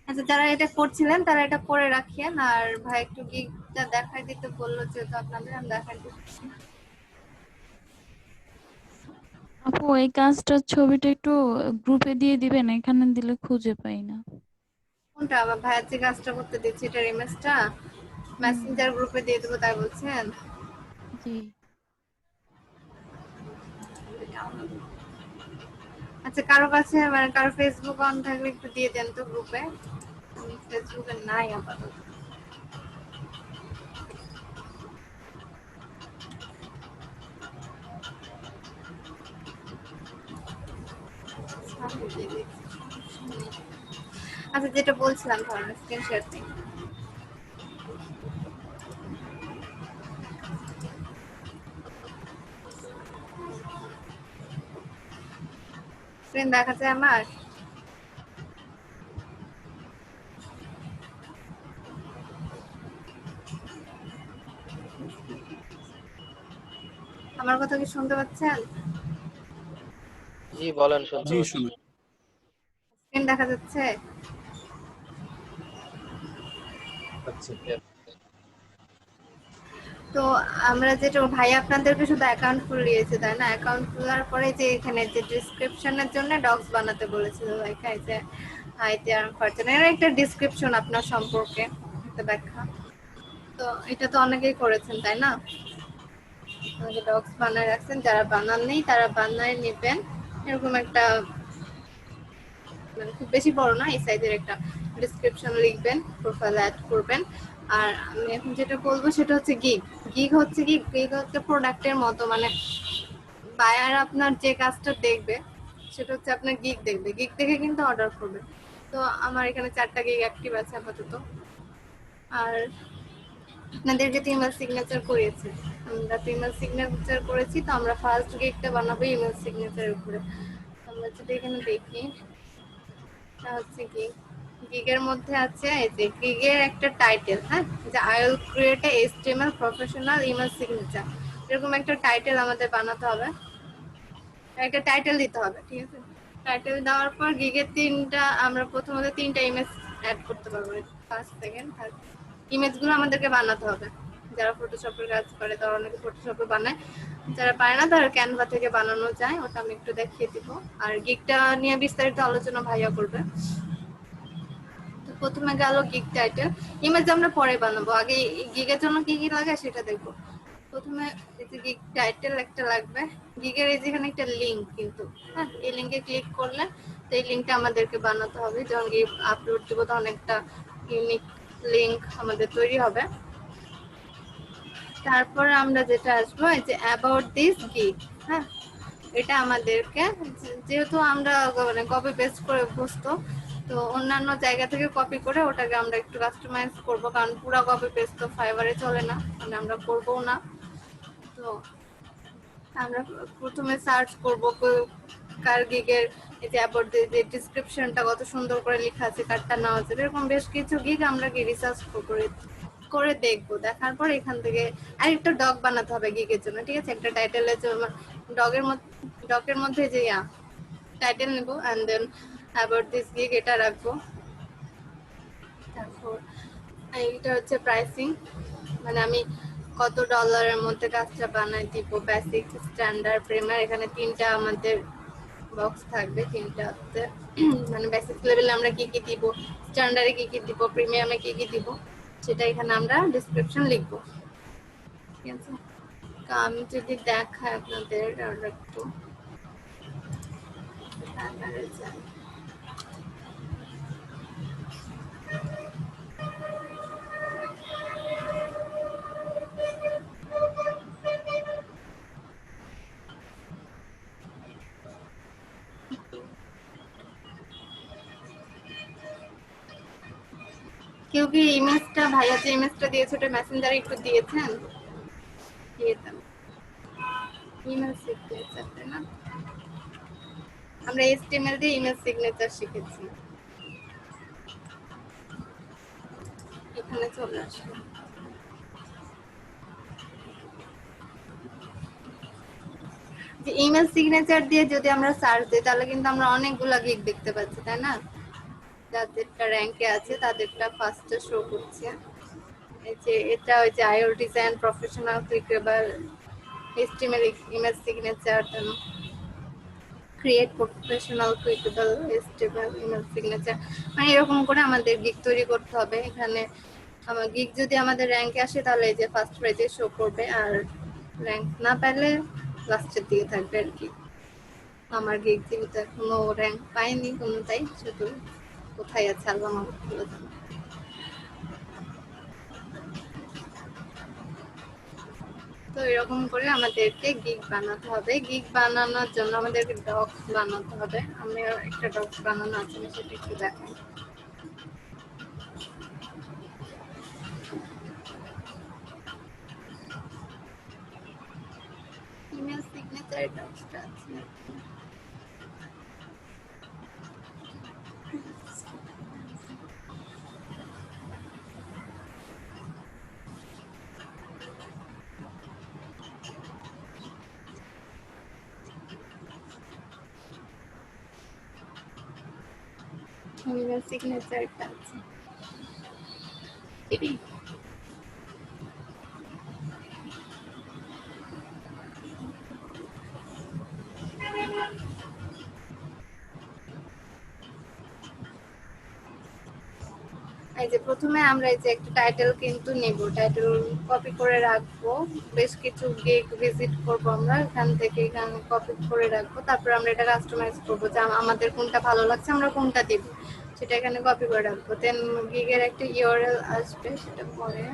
আচ্ছা, যারা এটা করছিলেন তারা এটা করে রাখিয়েন। আর ভাই একটু গিগটা দেখাই দিতে বললো, যেহেতু আপনাদের আমি দেখাই দিচ্ছি। আপু এই কাজটার ছবিটা একটু গ্রুপে দিয়ে দিবেন, এখানে দিলে খুঁজে পাই না। কোনটা? আবার ভাইয়ের যে কাজটা করতে দিচ্ছি এটার ইমেজটা মেসেঞ্জার গ্রুপে দিয়ে দেবো তাই বলছেন? জি। আচ্ছা, কারো কাছে মানে কারো ফেসবুক অন থাকলে একটু দিয়ে দেন তো গ্রুপে। আমি ফেসবুকে নাই আপাতত। আচ্ছা, যেটা বলছিলাম ধরেন স্ক্রিন শেয়ার নেই। স্ক্রিন দেখা যায় আমার? আমার কথা কি শুনতে পাচ্ছেন? জি বলেন, শুনতে জি পাচ্ছি। শুনি। স্ক্রিন দেখা যাচ্ছে? আচ্ছা। তো আমরা যেটা ভাই আপনাদেরকে শুধু অ্যাকাউন্ট খুলিয়েছে তাই না? অ্যাকাউন্ট খোলার পরে যে এখানে যে ডিসক্রিপশনের জন্য ডক্স বানাতে বলেছিল লেখা যে হাইতে আর ফার্চুনের একটা ডিসক্রিপশন আপনার সম্পর্কে, একটা ব্যাখ্যা। তো এটা তো অনেকেই করেছেন তাই না? অনেকে ডক্স বানায় রাখছেন, যারা বানান নেই তারা বানায় নেবেন। এরকম একটা মানে খুব বেশি বড় না, এই সাইজের একটা ডেসক্রিপশন লিখবেন, প্রোফাইল অ্যাড করবেন। আর আমি এখন যেটা বলবো সেটা হচ্ছে গিগ। গিগ হচ্ছে প্রোডাক্টের মতো, মানে বায়ার আপনার যে কাজটা দেখবে সেটা হচ্ছে আপনার গিগ দেখবে, গিগ দেখে কিন্তু অর্ডার করবে। তো আমার এখানে 4টা গিগ অ্যাক্টিভ আছে আপাতত। আর আপনাদের যে ইমেল সিগনেচার করেছি, আমরা তো ইমেল সিগনেচার করেছি, তো আমরা ফার্স্ট গিগটা বানাবো ইমেল সিগনেচারের উপরে। আমরা যদি এখানে দেখি হচ্ছে গিগ, গিগের মধ্যে আছে এই যে গিগের একটা টাইটেল, হ্যাঁ, যে I will create a HTML professional email signature, এরকম একটা টাইটেল আমাদের বানাতে হবে, একটা টাইটেল দিতে হবে, ঠিক আছে? টাইটেল দেওয়ার পর গিগের আমরা প্রথমত 3টা ইমেজ অ্যাড করতে পারবো। ফার্স্ট, সেকেন্ড, থার্ড ইমেজগুলো আমাদেরকে বানাতে হবে। যারা ফটোশপের কাজ করে তারা অনেকে ফটোশপে বানায়, যারা পারে না তারা ক্যানভা থেকে বানানো যায়, ওটা আমি একটু দেখিয়ে দিব। আর গিগটা নিয়ে বিস্তারিত আলোচনা ভাইয়া করবে। তো প্রথমে গেল গিগ টাইটেল, ইমেজ আমরা পরে বানাবো, আগে গিগের জন্য কি কি লাগে সেটা দেখবো। প্রথমে এই যে গিগ টাইটেল একটা লাগবে, গিগের এই যেখানে একটা লিঙ্ক, কিন্তু হ্যাঁ এই লিঙ্কে ক্লিক করলে তো এই লিঙ্কটা আমাদেরকে বানাতে হবে, যখন গিগ আপলোড দেবো তখন একটা ইউনিক লিঙ্ক আমাদের তৈরি হবে। তারপরে আমরা যেটা আসবো এই যে অ্যাবাউট দিস গিগ, হ্যাঁ এটা আমাদেরকে, যেহেতু আমরা মানে কপি পেস্ট করে অভ্যস্ত, তো অন্যান্য জায়গা থেকে কপি করে ওটাকে আমরা একটু কাস্টমাইজ করব, কারণ পুরো কপি পেস্ট তো ফাইবারে চলে না, মানে আমরা করবও না। তো আমরা প্রথমে সার্চ করব কার গিগের এই যে অ্যাবাউট যে ডিসক্রিপশনটা কত সুন্দর করে লেখা আছে, কারটা নেওয়া যাবে, এরকম বেশ কিছু গিগ আমরা কি রিসার্চ করে করে দেখবো। দেখার পর এখান থেকে আরেকটা ডগ বানাতে হবে গিগের জন্য, ঠিক আছে? একটা টাইটেলের জন্য ডগের মধ্যে যে টাইটেল নেব, and then about this gig এটা রাখবো। তারপর এইটা হচ্ছে প্রাইসিং, মানে আমি কত ডলারের মধ্যে কাজটা বানাই দিব, বেসিক, স্ট্যান্ডার্ড, প্রিমিয়ার, এখানে 3টা আমাদের বক্স থাকবে। 3টাতে মানে বেসিক লেভেলে আমরা কি কি দিব, স্ট্যান্ডার্ডে কি কি দিব, প্রিমিয়ামে কি কি দিব, সেটা এখানে আমরা ডিসক্রিপশন লিখবো, ঠিক আছে? তো আমি যদি দেখাই আপনাদের একটু কেউ কি ইমেজটা, ভাইয়া যে ইমেজটা দিয়েছে ওটা মেসেঞ্জারে একটু দিয়েছেন? দিয়ে দেন ইমেল সিগনেচার, তাই না? আমরা এইচটিএমএল দিয়ে ইমেল সিগনেচার শিখেছি, এখানে চলে আসবে। যে ইমেল সিগনেচার দিয়ে যদি আমরা সার্চ দিই তাহলে কিন্তু আমরা অনেকগুলা গিগ দেখতে পাচ্ছি, তাই না? যাদেরটা র্যাঙ্কে আছে তাদেরটা ফার্স্টে শো করছে। এই যে এটা ওই যে আইও design professional clickable HTML image signature, create professional clickable HTML image signature, মানে এরকম করে আমাদের গিগ তৈরি করতে হবে। এখানে আমার গিগ যদি আমাদের র্যাঙ্কে আসে তাহলে এই যে ফার্স্ট পেজে শো করবে, আর র্যাঙ্ক না পেলে লাস্টের দিকে থাকবে আর কি। আমার গিগ যেহেতু এখনো র্যাঙ্ক পাইনি কোনোটাই, শুধু কোথায় আছে আল্লাহ মাহবুব ভালো জানে। তো এরকম করে আমাদেরকে গিগ বানাতে হবে। গিগ বানানোর জন্য আমাদেরকে ডক্স বানাতে হবে। আমি একটা ডক্স বানানো আছে, আমি সেটা একটু দেখাই। ইমেল সিগনেচার ডক্সটা আছে। ইমেল সিগনেচারটা আছে। এই যে প্রথমে আমরা এই যে একটা টাইটেল কিন্তু নেব, টাইটেল কপি করে রাখবো। বেশ কিছু গিগ ভিজিট করবো আমরা, এখান থেকে এখানে কপি করে রাখবো। তারপর আমরা এটা কাস্টমাইজ করবো যে আমাদের কোনটা ভালো লাগছে আমরা কোনটা দিব, সেটা এখানে কপি করে রাখবো। দেন গিগের একটা ইউআরএল আসবে, সেটা পরে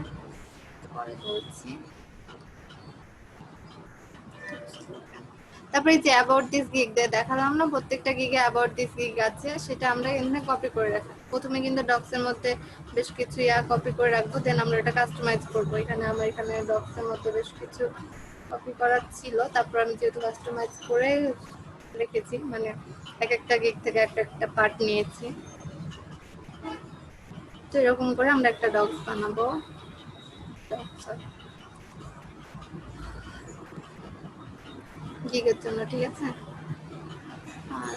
বলছি। তারপরে যে অ্যাবাউট দিস গিগ দিয়ে দেখালাম না, প্রত্যেকটা গিগে অ্যাবাউট দিস গিগ আছে, সেটা আমরা এখানে কপি করে রাখবো। প্রথমে কিন্তু ডক্সের মধ্যে বেশ কিছু কপি করে রাখবো, দেন আমরা এটা কাস্টমাইজ করবো। এখানে ডক্সের মধ্যে বেশ কিছু কপি করার ছিল, তারপর আমি যেহেতু কাস্টমাইজ করে রেখেছি, মানে এক একটা গিগ থেকে একটা একটা পার্ট নিয়েছি। তো এরকম করে আমরা একটা ডক্স বানাবো। গিগের জন্য, ঠিক আছে? আর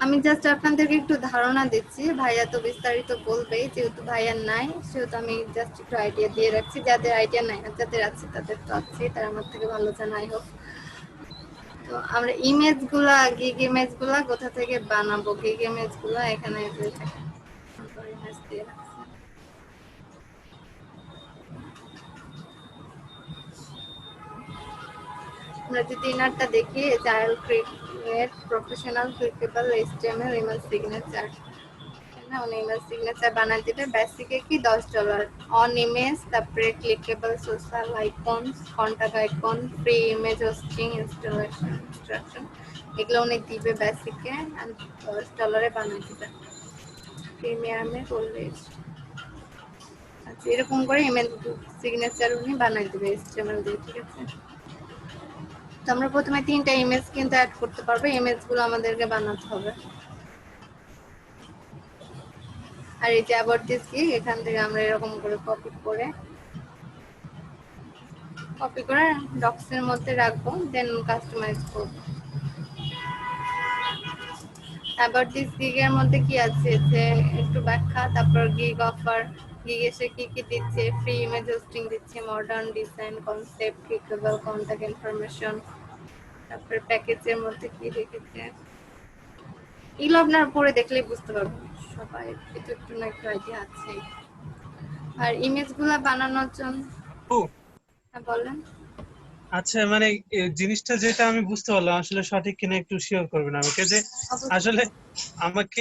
আমি জাস্ট আপনাদেরকে একটু ধারণা দিচ্ছি, ভাইয়া তো বিস্তারিত বলবেই, যেহেতু ভাইয়ার নাই সেহেতু আমি জাস্ট একটু আইডিয়া দিয়ে রাখছি। যাদের আইডিয়া নাই আর যাদের আছে তাদের তো আছে, তারা আমার থেকে ভালো জানাই হোক। তো আমরা ইমেজগুলা গিগ ইমেজগুলা কোথা থেকে বানাবো? গিগ ইমেজগুলা এখানে ইমেজ দিয়ে রাখছি। আমরা যদি ইনারটা দেখি, child create professional clickable HTML image signature, না অন ইমেজ সিগনেচার বানাই দিবে। বেসিকে কি $10 অন ইমেজ, তারপরে clickable social icons, contact icon, free image hosting installation instruction, এগুলো অনেক দিবে বেসিকে, আর $10 বানাই দিবে। প্রিমিয়ামে করলে আচ্ছা এরকম করে ইমেজ সিগনেচার উনি বানাই দিবে HTML দিয়ে, ঠিক আছে? তো আমরা প্রথমে 3টা ইমেজ কিন্তু অ্যাড করতে পারবো, ইমেজগুলো আমাদেরকে বানাতে হবে। আর এই যে অ্যাবাউট দিস গিগ, এখান থেকে আমরা এরকম করে কপি করে ডক্সের মধ্যে রাখবো, দেন কাস্টমাইজ করবো। অ্যাবাউট দিস গিগের মধ্যে কি আছে যে একটু ব্যাখ্যা, তারপর গিগ অফার, গিগ এসে কি কি দিচ্ছে, ফ্রি ইমেজ হোস্টিং দিচ্ছে, modern design concept, clickable contact information, তারপর প্যাকেজের মধ্যে কি রেখেছে, এগুলো আপনারা পড়ে দেখলেই বুঝতে পারবেন। সবাই একটু একটু না একটু আইডিয়া আছে। আর ইমেজগুলা বানানোর জন্য ও বলেন। আচ্ছা, মানে জিনিসটা যেটা আমি বুঝতে পারলাম আসলে সঠিক কিনা একটু শিওর করবেন আমাকে, যে অবশ্যই। আসলে আমাকে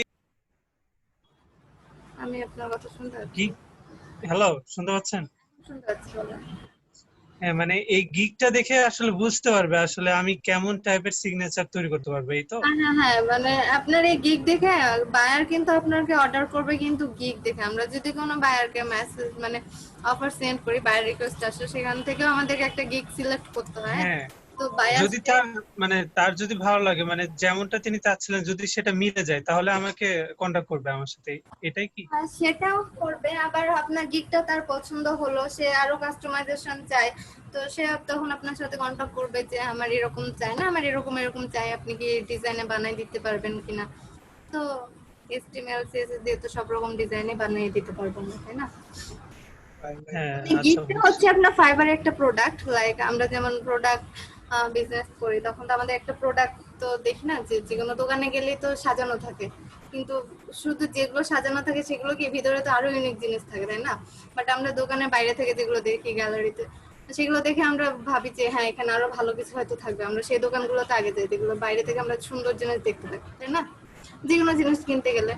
আমি আপনার কথা শুনতে পাচ্ছি। গিগ, হ্যালো শুনতে পাচ্ছেন? শুনতে পাচ্ছি, বলেন। হ্যাঁ, মানে এই গিগটা দেখে আসলে বুঝতে পারবে আসলে আমি কেমন টাইপের সিগনেচার তৈরি করতে পারবো, এই তো? হ্যাঁ হ্যাঁ হ্যাঁ, মানে আপনার এই গিগ দেখে বায়ার কিন্তু আপনাকে অর্ডার করবে, কিন্তু গিগ দেখে। আমরা যদি কোনো বায়ারকে মেসেজ মানে অফার সেন্ড করি, বায়ার রিকোয়েস্ট আসে, সেখান থেকেও আমাদেরকে একটা গিগ সিলেক্ট করতে হয়। হ্যাঁ তো বায়াস যদি তার মানে তার যদি ভালো লাগে মানে যেমনটা তিনি চাচ্ছিলেন যদি সেটা মিলে যায় তাহলে আমাকে কন্টাক্ট করবে আমার সাথে, এটাই কি? সেটাও করবে, আবার আপনার গিকটা তার পছন্দ হলো, সে আরো কাস্টমাইজেশন চায়, তো সে তখন আপনার সাথে কন্টাক্ট করবে যে আমার এরকম চাই না, আমার এরকম এরকম চাই, আপনি কি ডিজাইনে বানাই দিতে পারবেন কিনা। তো HTML CSS দিয়ে তো সব রকম ডিজাইনে বানিয়ে দিতে পারবো না, তাই না? হ্যাঁ আচ্ছা গিফট বুঝছি। হচ্ছে আপনার ফাইবারের একটা প্রোডাক্ট, লাইক আমরা যেমন প্রোডাক্ট বিজনেস করি তখন তো আমাদের একটা প্রোডাক্ট তো দেখি না, যে যেকোনো দোকানে গেলেই তো সাজানো থাকে, কিন্তু শুধু যেগুলো সাজানো থাকে সেগুলো কি ভিতরে তো আরো ইউনিক জিনিস থাকে, তাই না? বাট আমরা দোকানের বাইরে থেকে যেগুলো দেখি গ্যালারিতে, সেগুলো দেখে আমরা ভাবি যে হ্যাঁ এখানে আরো ভালো কিছু হয়তো থাকবে, আমরা সেই দোকানগুলোতে আগে যাই যেগুলো বাইরে থেকে আমরা সুন্দর জিনিস দেখতে থাকি, তাই না? যেকোনো জিনিস কিনতে গেলে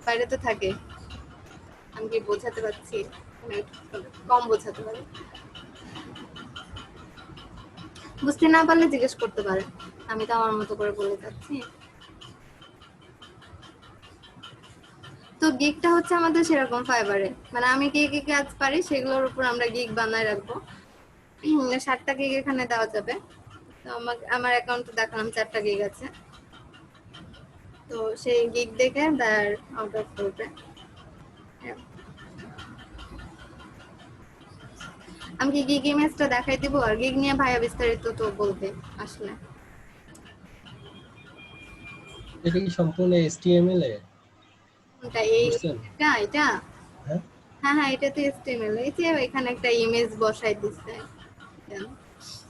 বাইরে তো থাকে। আমি কি বোঝাতে পারছি? মানে কম বোঝাতে পারি, বুঝতে না পারলে জিজ্ঞেস করতে পারেন, আমি তো আমার মতো করে বলে যাচ্ছি। তো গিগটা হচ্ছে আমাদের সেরকম ফাইবারে, মানে আমি কি কি কাজ পারি সেগুলোর উপর আমরা গিগ বানায় রাখবো। 7টা গিগ এখানে দেওয়া যাবে। তো আমার অ্যাকাউন্টে দেখালাম 4টা গিগ আছে, তো সেই গিগ দেখে তার অর্ডার করবে। আমি কি গিগ ইমেজটা দেখাই দিব, আর গিগ নিয়ে ভাইয়া বিস্তারিত তো বলবে আসলে। এটা কি সম্পূর্ণ HTML এ কোনটা করছেন? এটা হ্যাঁ হ্যাঁ হ্যাঁ, এটা তো HTML। এই যে এখানে একটা ইমেজ বসাই দিচ্ছে,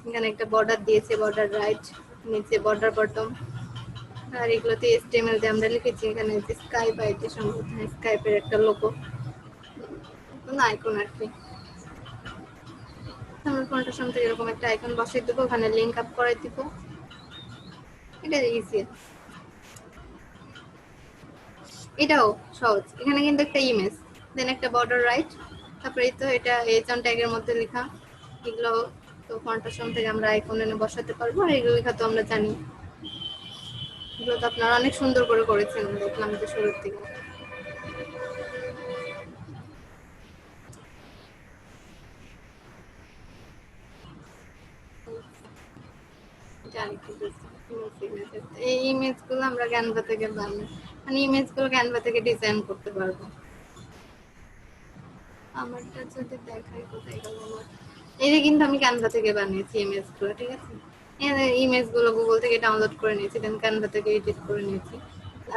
এখানে একটা বর্ডার দিয়েছে, বর্ডার রাইট, নিচে বর্ডার বটম, আর এগুলোতে HTML দিয়ে আমরা লিখেছি। এখানে যে স্কাইপ আইটি সম্ভবত স্কাইপের একটা লোগো, না আইকন আর কি। আমরা ফোনটার সামনে এরকম একটা আইকন বসাই দেবো, ওখানে লিংক আপ করে দিব, এটা ইজি। এটাও সহজ, এখানে কিন্তু একটা ইমেজ, দেন একটা বর্ডার রাইট, তারপরে তো এটা এইচএন ট্যাগের মধ্যে লেখা, এগুলো তো ফন্টের সামনে থেকে আমরা আইকন এনে বসাতে পারবো। আর এগুলো লেখা তো আমরা জানি, এগুলো তো আপনারা অনেক সুন্দর করে করেছেন, দেখলাম যে শুরুর দিকে। এই ইমেজ গুলো আমরা ক্যানভা থেকে বানাই, মানে ইমেজ গুলো ক্যানভা থেকে ডিজাইন করতে পারবো। আমারটা যদি দেখাই, কোথায় গেল আমার, এই যে কিন্তু আমি ক্যানভা থেকে বানিয়েছি ইমেজ গুলো, ঠিক আছে? এই ইমেজ গুলো গুগল থেকে ডাউনলোড করে নিয়েছি, দেন ক্যানভা থেকে এডিট করে নিয়েছি।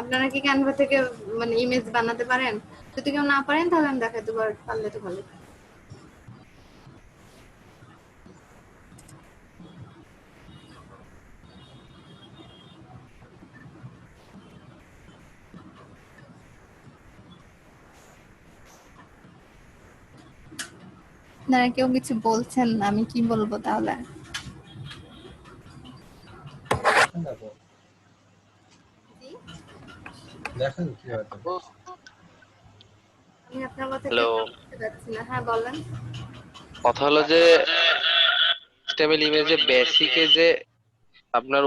আপনারা কি ক্যানভা থেকে মানে ইমেজ বানাতে পারেন? যদি কেউ না পারেন তাহলে আমি দেখাতে পারলে তো ভালো। আপনারা কেউ কিছু বলছেন, আমি কি বলবো তাহলে? দেখান আপু, দেখান কিভাবে করবেন। আমি আপনার কথা হ্যালো, বুঝতে পারছি না, হ্যাঁ বলেন। কথা হলো যে HTML ইমেজে বেসিকে যে আপনার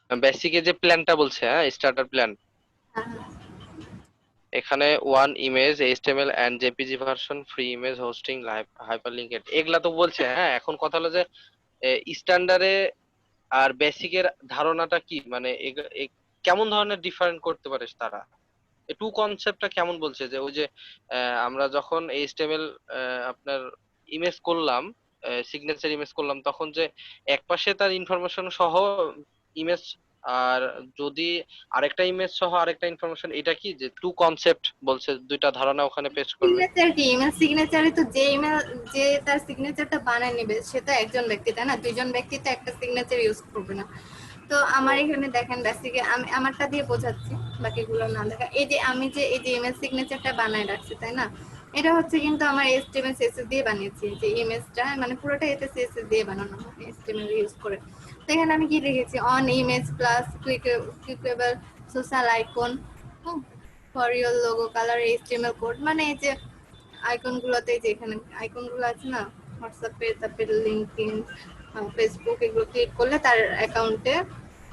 বেসিকে যে প্ল্যানটা বলছে, হ্যাঁ স্টার্টার প্ল্যান, হ্যাঁ হ্যাঁ। এখানে one image HTML and JPG version free image hosting live hyperlinked এগুলা তো বলছে। হ্যাঁ এখন কথা হলো যে স্ট্যান্ডার্ডে আর বেসিকের ধারণাটা কি, মানে কেমন ধরনের ডিফারেন্ট করতে পারে তারা? টু কনসেপ্টটা কেমন বলছে যে ওই যে আমরা যখন HTML আপনার ইমেজ করলাম, সিগনেচার ইমেজ করলাম, তখন যে একপাশে তার ইনফরমেশন সহ ইমেজ, আর যদি আরেকটা ইমেজ সহ আরেকটা ইনফরমেশন, এটা কি যে টু কনসেপ্ট বলছে, দুইটা ধারণা ওখানে পেশ করবে? সিগনেচার কি? ইমেল সিগনেচারে তো যে ইমেল, যে তার সিগনেচারটা বানায় নেবে সে তো একজন ব্যক্তি, তাই না? দুইজন ব্যক্তি তো একটা সিগনেচার ইউজ করবে না। তো আমার এখানে দেখেন বেসিকে আমি আমারটা দিয়ে বোঝাচ্ছি, বাকিগুলো না দেখা। এই যে আমি যে এই যে ইমেজ সিগনেচারটা বানায় রাখছি, তাই না? এটা হচ্ছে কিন্তু আমার HTML CSS দিয়ে বানিয়েছি, যে ইমেজটা মানে পুরোটা এটা CSS দিয়ে বানানো, HTML ইউজ করে। তো এখানে আমি কি লিখেছি, on image plus clickable social icon for your logo colour HTML code, মানে এই যে আইকন গুলোতে, যে এখানে আইকন গুলো আছে না হোয়াটসঅ্যাপে, তারপরে লিঙ্কডইন, ফেসবুক, এগুলো ক্লিক করলে তার অ্যাকাউন্টে,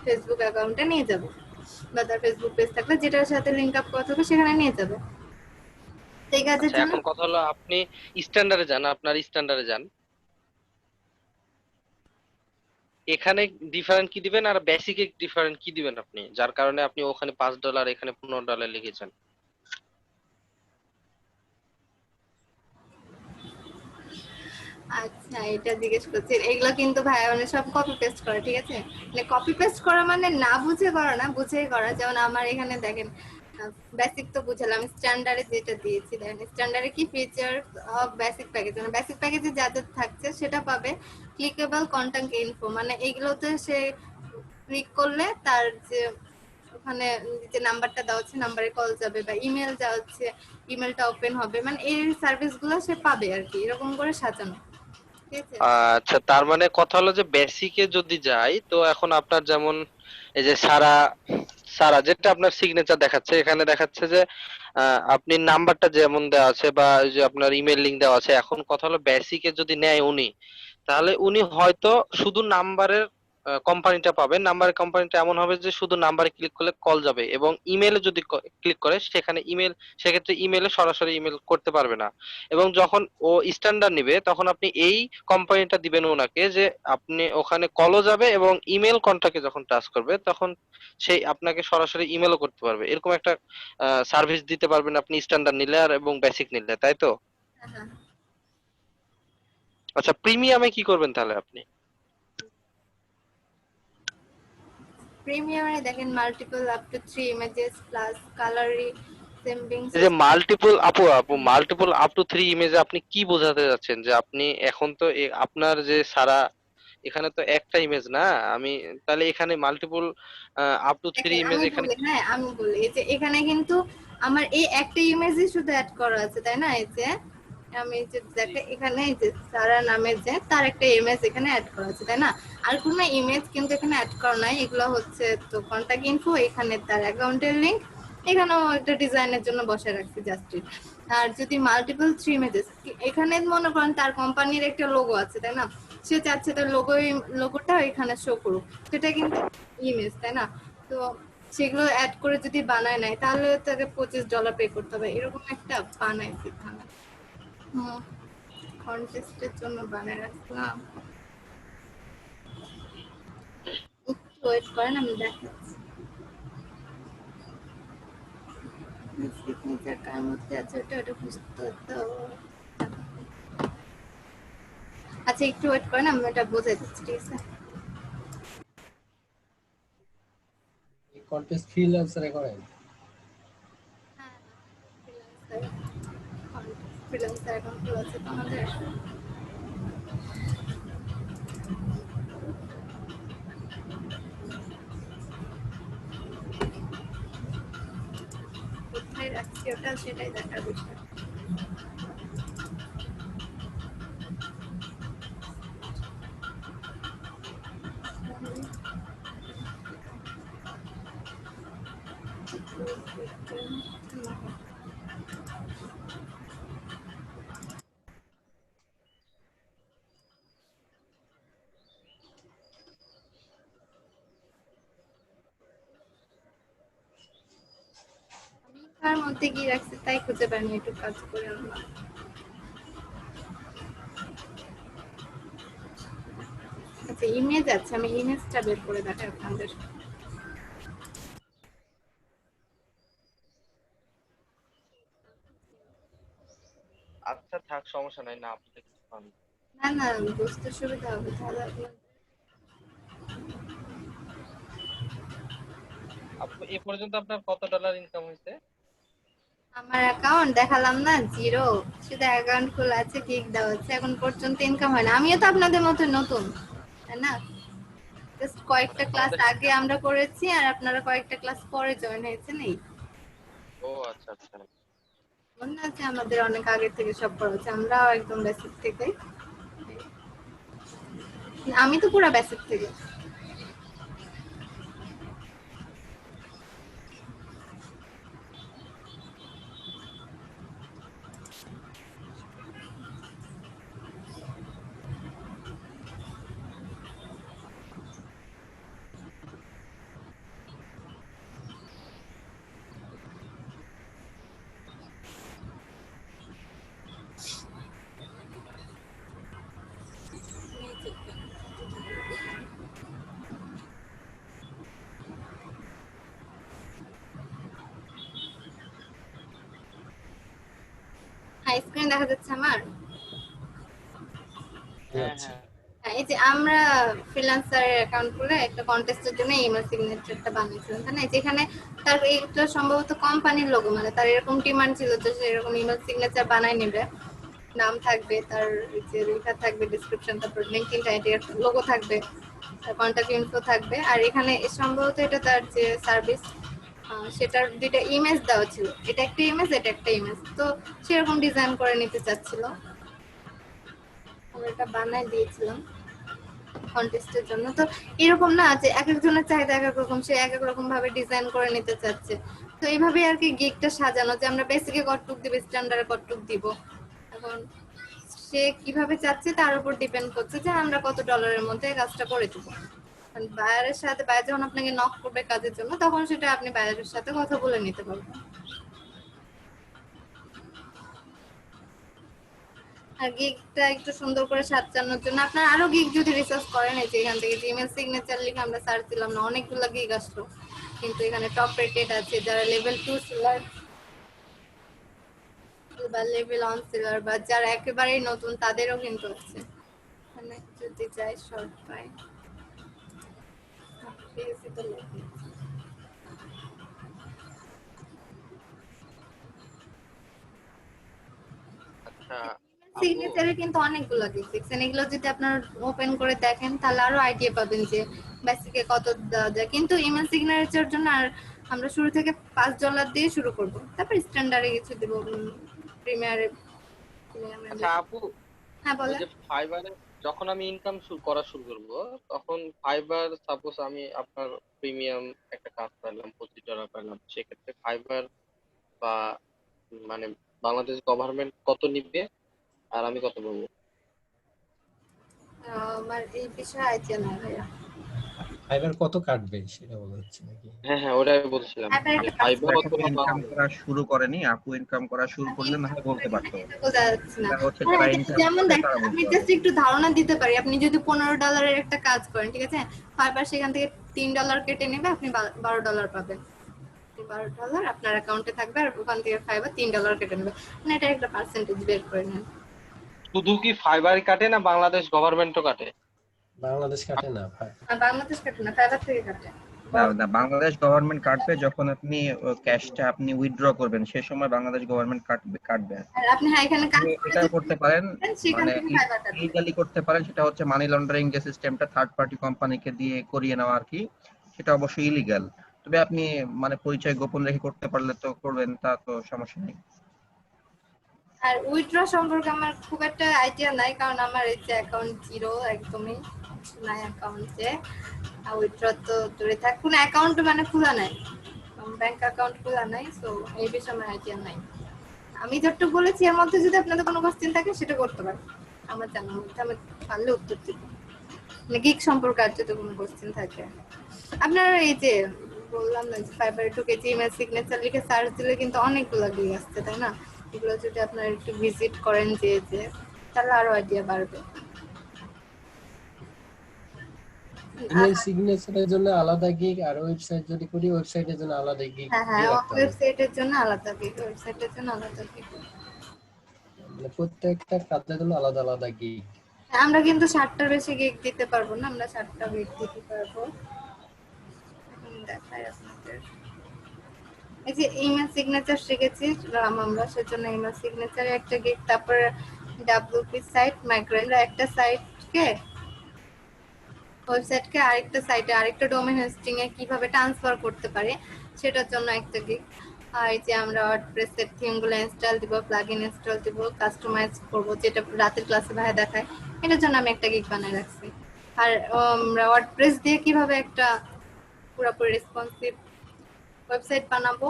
ফেসবুক অ্যাকাউন্টে নিয়ে যাবে, বা তার ফেসবুক পেজ থাকলে যেটার সাথে লিংক আপ করা থাকবে সেখানে নিয়ে যাবে। তো এই কাজের আচ্ছা জন্য এখন কথা হলো আপনি স্ট্যান্ডার্ডে যান, আপনার স্ট্যান্ডার্ডে যান। এখানে ডিফারেন্ট কি দিবেন আর বেসিকে ডিফারেন্ট কি দিবেন আপনি, যার কারণে আপনি ওখানে $5 এখানে $15 লিখেছেন? আচ্ছা, এটা জিজ্ঞেস করছেন। এগুলো কিন্তু ভাই মানে সব কপি পেস্ট করা, ঠিক আছে? মানে কপি পেস্ট করা মানে না বুঝে করা না, বুঝেই করা। যেমন আমার এখানে দেখেন বেসিক তো বুঝালাম, স্ট্যান্ডার্ডে যেটা দিয়েছি দেখেন স্ট্যান্ডার্ডে কি ফিচার অফ বেসিক প্যাকেজ, মানে বেসিক প্যাকেজে যা যা থাকছে সেটা পাবে। ক্লিকেবল কন্টেন্ট ইনফো মানে এগুলোতে সে ক্লিক করলে তার যে ওখানে যে নাম্বারটা দেওয়া হচ্ছে নাম্বারে কল যাবে, বা ইমেল দেওয়া হচ্ছে ইমেলটা ওপেন হবে, মানে এই সার্ভিসগুলো সে পাবে আর কি, এরকম করে সাজানো, ঠিক আছে? আচ্ছা, তার মানে কথা হলো যে বেসিকে যদি যাই, তো এখন আপনার যেমন এই যে সারা সারা যেটা আপনার সিগনেচার দেখাচ্ছে, এখানে দেখাচ্ছে যে আপনি নাম্বারটা যেমন দেওয়া আছে বা ওই যে আপনার ইমেল লিংক দেওয়া আছে। এখন কথা হলো বেসিকে যদি নেয় উনি, তাহলে উনি হয়তো শুধু নাম্বারের কোম্পানিটা পাবেন। নাম্বারের কোম্পানিটা এমন হবে যে শুধু নাম্বারে ক্লিক করলে কল যাবে, এবং ইমেলে যদি ক্লিক করে সেখানে ইমেল, সেক্ষেত্রে ইমেলে সরাসরি ইমেল করতে পারবে না। এবং যখন ও স্ট্যান্ডার্ড নিবে তখন আপনি এই কোম্পানিটা দিবেন ওনাকে, যে আপনি ওখানে কলও যাবে এবং ইমেল কন্টাক্টে যখন টাচ করবে তখন সেই আপনাকে সরাসরি ইমেলও করতে পারবে। এরকম একটা সার্ভিস দিতে পারবেন আপনি স্ট্যান্ডার্ড নিলে আর এবং বেসিক নিলে, তাই তো? হ্যাঁ, হ্যাঁ। আচ্ছা, প্রিমিয়ামে কি করবেন তাহলে আপনি? প্রিমিয়ামে দেখেন multiple up to 3 images plus colour resembling এই যে সিস্টেম। মাল্টিপল আপু মাল্টিপল আপ টু 3 ইমেজে আপনি কি বোঝাতে যাচ্ছেন? যে আপনি এখন তো আপনার যে সারা এখানে তো একটা ইমেজ না। আমি তাহলে এখানে মাল্টিপল আপ টু 3 দেখেন ইমেজ আমি এখানে বলি, হ্যাঁ আমি বলি, এই যে এখানে কিন্তু আমার এই একটা ইমেজই শুধু অ্যাড করা আছে, তাই না? এই যে আমি যে জি। দেখে এখানে এই যে সারা নামের যে তার একটা ইমেজ এখানে অ্যাড করা আছে, তাই না? আর কোনো ইমেজ কিন্তু এখানে অ্যাড করা নাই। এগুলো হচ্ছে তো কন্টাক্ট ইনফো, এখানে তার অ্যাকাউন্টের লিংক, এখানেও একটা ডিজাইনের জন্য বসে রাখছি জাস্ট। আর যদি মাল্টিপল 3 ইমেজেস, এখানে মনে করেন তার কোম্পানির একটা লোগো আছে, তাই না? সে চাচ্ছে তার লোগোটা এখানে শো করুক, সেটা কিন্তু ইমেজ, তাই না? তো সেগুলো অ্যাড করে যদি বানায় নেয় তাহলে তাকে $25 পে করতে হবে, এরকম একটা বানাইছি থানা। হুম, কন্টেস্টের জন্য বানায় রাখলাম। একটু ওয়েট করেন, আমি দেখাচ্ছি। সিগনেচার কার মধ্যে আছে ওটা বুঝতে হতো। আচ্ছা একটু ওয়েট করেন, আমি এটা বোঝাই দিচ্ছি, ঠিক আছে? কন্টেস্ট ফ্রিল্যান্সারে করেন? হ্যাঁ, ফ্রিল্যান্সার অ্যাকাউন্ট খোলা আছে তো আমাদের। কোথায় রাখছি ওটা, সেটাই দেখার বিষয়। আমি কার মধ্যে কি রাখছি তাই খুঁজে পাইনি, একটু কাজ করে আনলাম। আচ্ছা ইমেজ আছে, আমি ইমেজটা বের করে দেখাই আপনাদের। আচ্ছা থাক, সমস্যা নাই, না আপনি কিছু পান। না না, বুঝতে সুবিধা হবে তাহলে আপু এ পর্যন্ত আপনার কত ডলার ইনকাম হয়েছে? আমার অ্যাকাউন্ট দেখালাম না, জিরো। শুধু অ্যাকাউন্ট খোলা আছে, কিক দেওয়া হচ্ছে, এখন পর্যন্ত ইনকাম হয় না। আমিও তো আপনাদের মতো নতুন, তাই না? জাস্ট কয়েকটা ক্লাস আমাদের আগে আমরা করেছি আর আপনারা কয়েকটা ক্লাস পরে জয়েন হয়েছেন এই। ও আচ্ছা আচ্ছা। মনে আছে আমাদের অনেক আগে থেকে সব করা হচ্ছে, আমরাও একদম বেসিক থেকে। আমি তো পুরো বেসিক থেকে। দেখা যাচ্ছে আমার? হ্যাঁ আচ্ছা হ্যাঁ হ্যাঁ, এই যে আমরা ফ্রিল্যান্সার অ্যাকাউন্ট খুলে একটা কন্টেস্টের জন্য ইমেল সিগনেচারটা বানিয়েছিলাম, তাই না? যেখানে তার এইটা সম্ভবত কোম্পানির লোগো, মানে তার এরকম ডিমান্ড ছিল যে সে এরকম ইমেল সিগনেচার বানায় নেবে, নাম থাকবে, তার এই যে লেখা থাকবে ডেসক্রিপশন, তারপর লিংকইন আইডির লোগো থাকবে, তার কন্ট্যাক্ট ইনফো থাকবে, আর এখানে সম্ভবত এটা তার যে সার্ভিস সেটার দুইটা ইমেজ দেওয়া ছিল, এটা একটা ইমেজ, এটা একটা ইমেজ, তো সেরকম ডিজাইন করে নিতে চাচ্ছিল, আমরা এটা বানায় দিয়েছিলাম কন্টেস্টের জন্য। তো এরকম না যে এক একজনের চাহিদা এক এক রকম, সে এক এক রকম ভাবে ডিজাইন করে নিতে চাচ্ছে, তো এইভাবে আর কি গিগটা সাজানো, যে আমরা বেসিকে কতটুক দিব, স্ট্যান্ডার্ডে কতটুক দিব, এখন সে কিভাবে চাচ্ছে তার উপর ডিপেন্ড করছে যে আমরা কত ডলারের মধ্যে কাজটা করে দিব। বায়ারের সাথে, বায়ার যখন আপনাকে নক করবে কাজের জন্য, তখন সেটা আপনি বায়ারের সাথে কথা বলে নিতে পারবেন। আর গিগটা একটু সুন্দর করে সাজানোর জন্য আপনার আরো গিগ যদি রিসার্চ করেন, এই যে এখান থেকে জিমেল সিগনেচার লিখে আমরা সার্চ দিলাম না, অনেকগুলো গিগ আসলো, কিন্তু এখানে টপ রেটেড আছে যারা লেভেল 2 সেলার বা লেভেল 1 সেলার বা যারা একেবারেই নতুন তাদেরও কিন্তু আছে, মানে যদি যাই শর্ট পাই আচ্ছা আপু, সিগনেচারে কিন্তু অনেকগুলো গিগ দেখছেন, এগুলো যদি আপনার ওপেন করে দেখেন তাহলে আরো আইডিয়া পাবেন যে বেসিকে কত দেওয়া যায়। কিন্তু ইমেল সিগনেচার জন্য আর আমরা শুরু থেকে $5 দিয়ে শুরু করব, তারপর স্ট্যান্ডার্ডে কিছু দেব, প্রিমিয়ারে প্রিমিয়ামে। আচ্ছা আপু, হ্যাঁ ওই বলেন। যে ফাইবারে যখন আমি ইনকাম করা শুরু করব, তখন ফাইবার সাপোজ আমি আপনার প্রিমিয়াম একটা কাজ পাইলাম, $25 পাইলাম, সেক্ষেত্রে ফাইবার বা মানে বাংলাদেশ গভর্নমেন্ট কত নিবে আর আমি কত পাবো? আমার এই বিষয়ে আইডিয়া নাই ভাইয়া। ফাইবার কত কাটবে সেটা বলা হচ্ছে নাকি? হ্যাঁ হ্যাঁ, ওটাই বলছিলাম আপনার যে একটা ফাইবার আপু অথবা ইনকাম করা শুরু করেনি, আপু ইনকাম করা শুরু করলে না হয় বলতে পারতো। এটা বোঝা যাচ্ছে না। এটা হচ্ছে হ্যাঁ, যারা এটা ইনকাম যেমন করে দেখেন, তারা আমি বলতে জাস্ট পারবে। একটু ধারণা দিতে পারি, আপনি যদি $15 একটা কাজ করেন, ঠিক আছে, ফাইবার সেখান থেকে $3 কেটে নেবে, আপনি $12 পাবেন। $12 আপনার অ্যাকাউন্টে থাকবে, আর ওখান থেকে ফাইবার $3 কেটে নেবে, মানে এটা একটা পার্সেন্টেজ বের করে নেন। শুধু কি ফাইবার কাটে না বাংলাদেশ গভর্নমেন্টও কাটে? বাংলাদেশ কাটে না ভাই। আর বাংলাদেশ কাটে না, ফাইবার থেকে কাটে। না না, বাংলাদেশ গভর্নমেন্ট কাটবে যখন আপনি ক্যাশটা আপনি উইথড্র করবেন, সে সময় বাংলাদেশ গভর্নমেন্ট কাটবে। আর আপনি হ্যাঁ এখানে কাজ আপনি করে এটা যদি করতে পারেন, সেখান মানে থেকে ফাইবার কাটবে। লিগালি করতে পারেন, সেটা হচ্ছে মানি লন্ডারিং যে সিস্টেমটা থার্ড পার্টি কোম্পানিকে দিয়ে করিয়ে নেওয়া আর কি, সেটা অবশ্যই ইলিগাল। তবে আপনি মানে পরিচয় গোপন রেখে করতে পারলে তো করবেন, তা তো সমস্যা নেই। আর উইথড্র সম্পর্কে আমার খুব একটা আইডিয়া নাই, কারণ আমার এই যে অ্যাকাউন্ট জিরো, একদমই নাই অ্যাকাউন্টে। আর উইথড্র তো দূরে থাক, কোনো অ্যাকাউন্ট মানে খোলা নাই, ব্যাংক অ্যাকাউন্ট খোলা নাই, সো এই বিষয়ে আমার আইডিয়া নাই। আমি যতটুকু বলেছি এর মধ্যে যদি আপনাদের কোনো কোশ্চেন থাকে সেটা করতে পারেন, আমার জানার মধ্যে আমি পারলে উত্তর দিব, মানে গিগ সম্পর্কে আর যদি কোনো কোশ্চেন থাকে। আপনারা এই যে বললাম না যে ফাইবারে ঢুকে জিমেল সিগনেচার লিখে সার্চ দিলে কিন্তু অনেকগুলো গিগ আসছে, তাই না? এগুলো যদি আপনারা একটু ভিজিট করেন যে তাহলে আরো আইডিয়া বাড়বে। ইমেল সিগনেচারের জন্য আলাদা গিগ, আর ওয়েবসাইট যদি করি ওয়েবসাইটের জন্য আলাদা গিগ হ্যাঁ দিয়ে হ্যাঁ, রাখতে হবে। ওয়েবসাইটের জন্য আলাদা গিগ, ওয়েবসাইটের জন্য আলাদা গিগ। মানে প্রত্যেকটা কাজের জন্য আলাদা আলাদা গিগ। আমরা কিন্তু 60টার বেশি গিগ দিতে পারবো না, আমরা 60টা গিগ দিতে পারবো। দেখাই আপনাদের, এই যে ইমেল সিগনেচার শিখেছি আমরা, সেজন্য ইমেল সিগনেচারে একটা গিগ, তারপর ডাব্লিউপি সাইট, মাইগ্রেন্টরা একটা সাইটকে, ওয়েবসাইটকে আরেকটা সাইটে, আরেকটা ডোমেইন হোস্টিং এ কিভাবে ট্রান্সফার করতে পারে সেটার জন্য একটা গিগ। আর এই যে আমরা ওয়ার্ডপ্রেসের থিমগুলো ইনস্টল দিব, প্লাগইন ইনস্টল দিব, কাস্টমাইজ করব, যেটা রাতের ক্লাসে ভাই দেখায়, এটার জন্য আমি একটা গিগ বানায় রাখছি। আর আমরা ওয়ার্ডপ্রেস দিয়ে কিভাবে একটা পুরোপুরি রেসপন্সিভ ওয়েবসাইট বানাবো,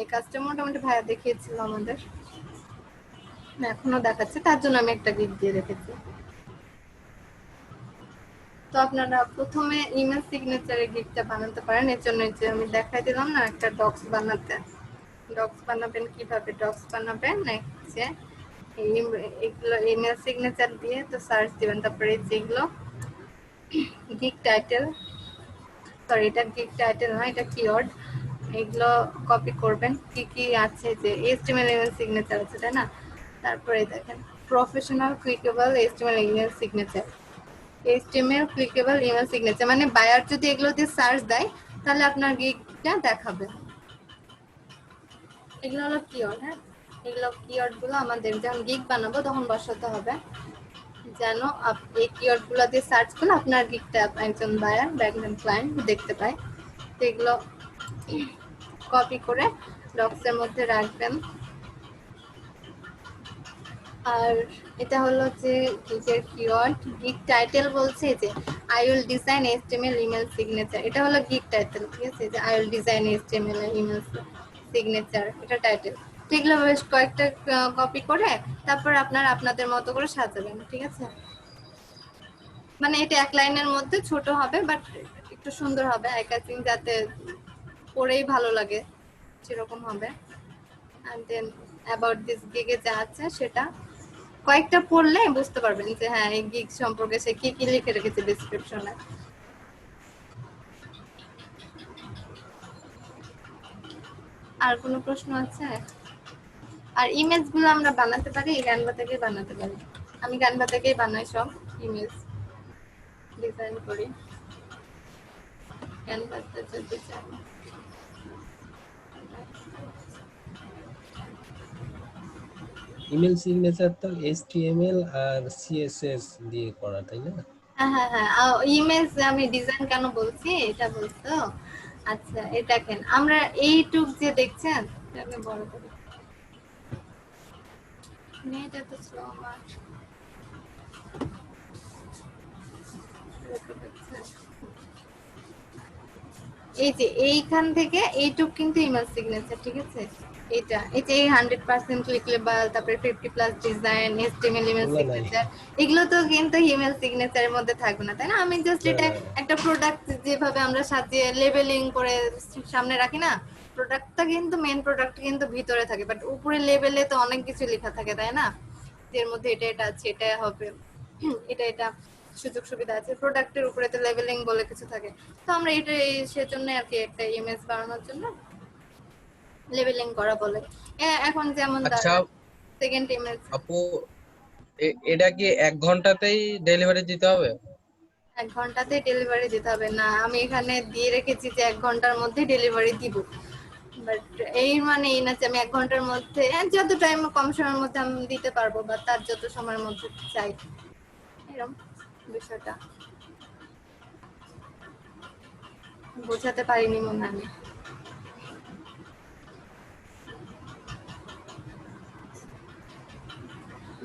এই কাজটা মোটামুটি ভাইয়া দেখিয়েছিল আমাদের, এখনো দেখাচ্ছে, তার জন্য আমি একটা গিগ দিয়ে রেখেছি। তো আপনারা প্রথমে ইমেল সিগনেচারে গিগটা বানাতে পারেন, এর জন্য যে আমি দেখাই দিলাম না একটা ডক্স বানাতে, ডক্স বানাবেন, কিভাবে ডক্স বানাবেন, যে এগুলো ইমেল সিগনেচার দিয়ে তো সার্চ দিবেন, তারপরে যেগুলো গিগ টাইটেল, সরি এটা গিগ টাইটেল না, এটা কিওয়ার্ড, এগুলো কপি করবেন, কি কি আছে যে এইচটিএমএল ইমেল সিগনেচার আছে, তাই না? তারপরে দেখেন professional clickable HTML email signature. HTML clickable email signature মানে বায়ার যদি এগুলো দিয়ে সার্চ দেয় তাহলে আপনার গিগটা দেখাবে। এগুলো হলো কিওয়ার্ড। হ্যাঁ, এগুলো কিওয়ার্ড গুলো আমাদের যখন গিগ বানাবো তখন বসাতে হবে, যেন এই কিওয়ার্ড গুলো দিয়ে সার্চ করলে আপনার গিগটা একজন বায়ার বা একজন ক্লায়েন্ট দেখতে পায়। তো এগুলো কপি করে ডক্সের মধ্যে রাখবেন। আর এটা হলো যে গিগের কিওয়ার্ড। গিগ টাইটেল বলছে যে I will design HTML email signature, এটা হলো গিগ টাইটেল, ঠিক আছে? যে I will design HTML email signature, এটা টাইটেল। তো এগুলো বেশ কয়েকটা কপি করে তারপর আপনারা আপনাদের মতো করে সাজাবেন, ঠিক আছে? মানে এটা এক লাইনের মধ্যে ছোট হবে বাট একটু সুন্দর হবে, আই ক্যাচিং, যাতে পড়েই ভালো লাগে সেরকম হবে। and then about this gig এ যা আছে সেটা কয়েকটা পড়লে বুঝতে পারবেন যে হ্যাঁ এই গিগ সম্পর্কে সে কি কি লিখে রেখেছে ডেসক্রিপশনে। আর কোনো প্রশ্ন আছে? আর ইমেজ গুলো আমরা বানাতে পারি ক্যানভা থেকে বানাতে পারি। আমি ক্যানভা থেকেই বানাই সব ইমেজ, ডিজাইন করি ক্যানভাতে যদি চাই। ইমেল সিগনেচার তো HTML আর CSS দিয়ে করা, তাই না? হ্যাঁ হ্যাঁ হ্যাঁ, ইমেজ আমি ডিজাইন কেন বলছি এটা বলছো? আচ্ছা এটা দেখেন, আমরা এইটুক যে দেখছেন আমি বড় করি, নেট এত স্লো আমার। এই যে এইখান থেকে এইটুক কিন্তু ইমেল সিগনেচার, ঠিক আছে? এটা এই যে 100% ক্লিকেবল, তারপরে 50+ ডিজাইন, HTML ইমেল সিগনেচার, এগুলো তো কিন্তু ইমেল সিগনেচারের মধ্যে থাকবে না, তাই না? আমি জাস্ট এটা একটা প্রোডাক্ট যেভাবে আমরা সাজিয়ে লেবেলিং করে সামনে রাখি না, প্রোডাক্টটা কিন্তু মেইন প্রোডাক্ট কিন্তু ভিতরে থাকে, বাট উপরে লেবেলে তো অনেক কিছু লেখা থাকে, তাই না? এর মধ্যে এটা এটা আছে, এটা হবে, এটা এটা সুযোগ সুবিধা আছে। প্রোডাক্টের উপরে তো লেবেলিং বলে কিছু থাকে, তো আমরা এটা সেজন্য আর কি একটা ইমেজ বানানোর জন্য লেবেলিং করা বলে। এখন যেমন আচ্ছা সেকেন্ড ইমেজ আপু, এটা কি 1 ঘন্টাতেই ডেলিভারি দিতে হবে? 1 ঘন্টাতে ডেলিভারি দিতে হবে না, আমি এখানে দিয়ে রেখেছি যে 1 ঘন্টার মধ্যে ডেলিভারি দিব, বাট এই মানে এই না যে আমি 1 ঘন্টার মধ্যে, যত টাইম কম সময়ের মধ্যে আমি দিতে পারবো বা তার যত সময়ের মধ্যে চাই, এরকম বিষয়টা বোঝাতে পারিনি মনে হয় আমি।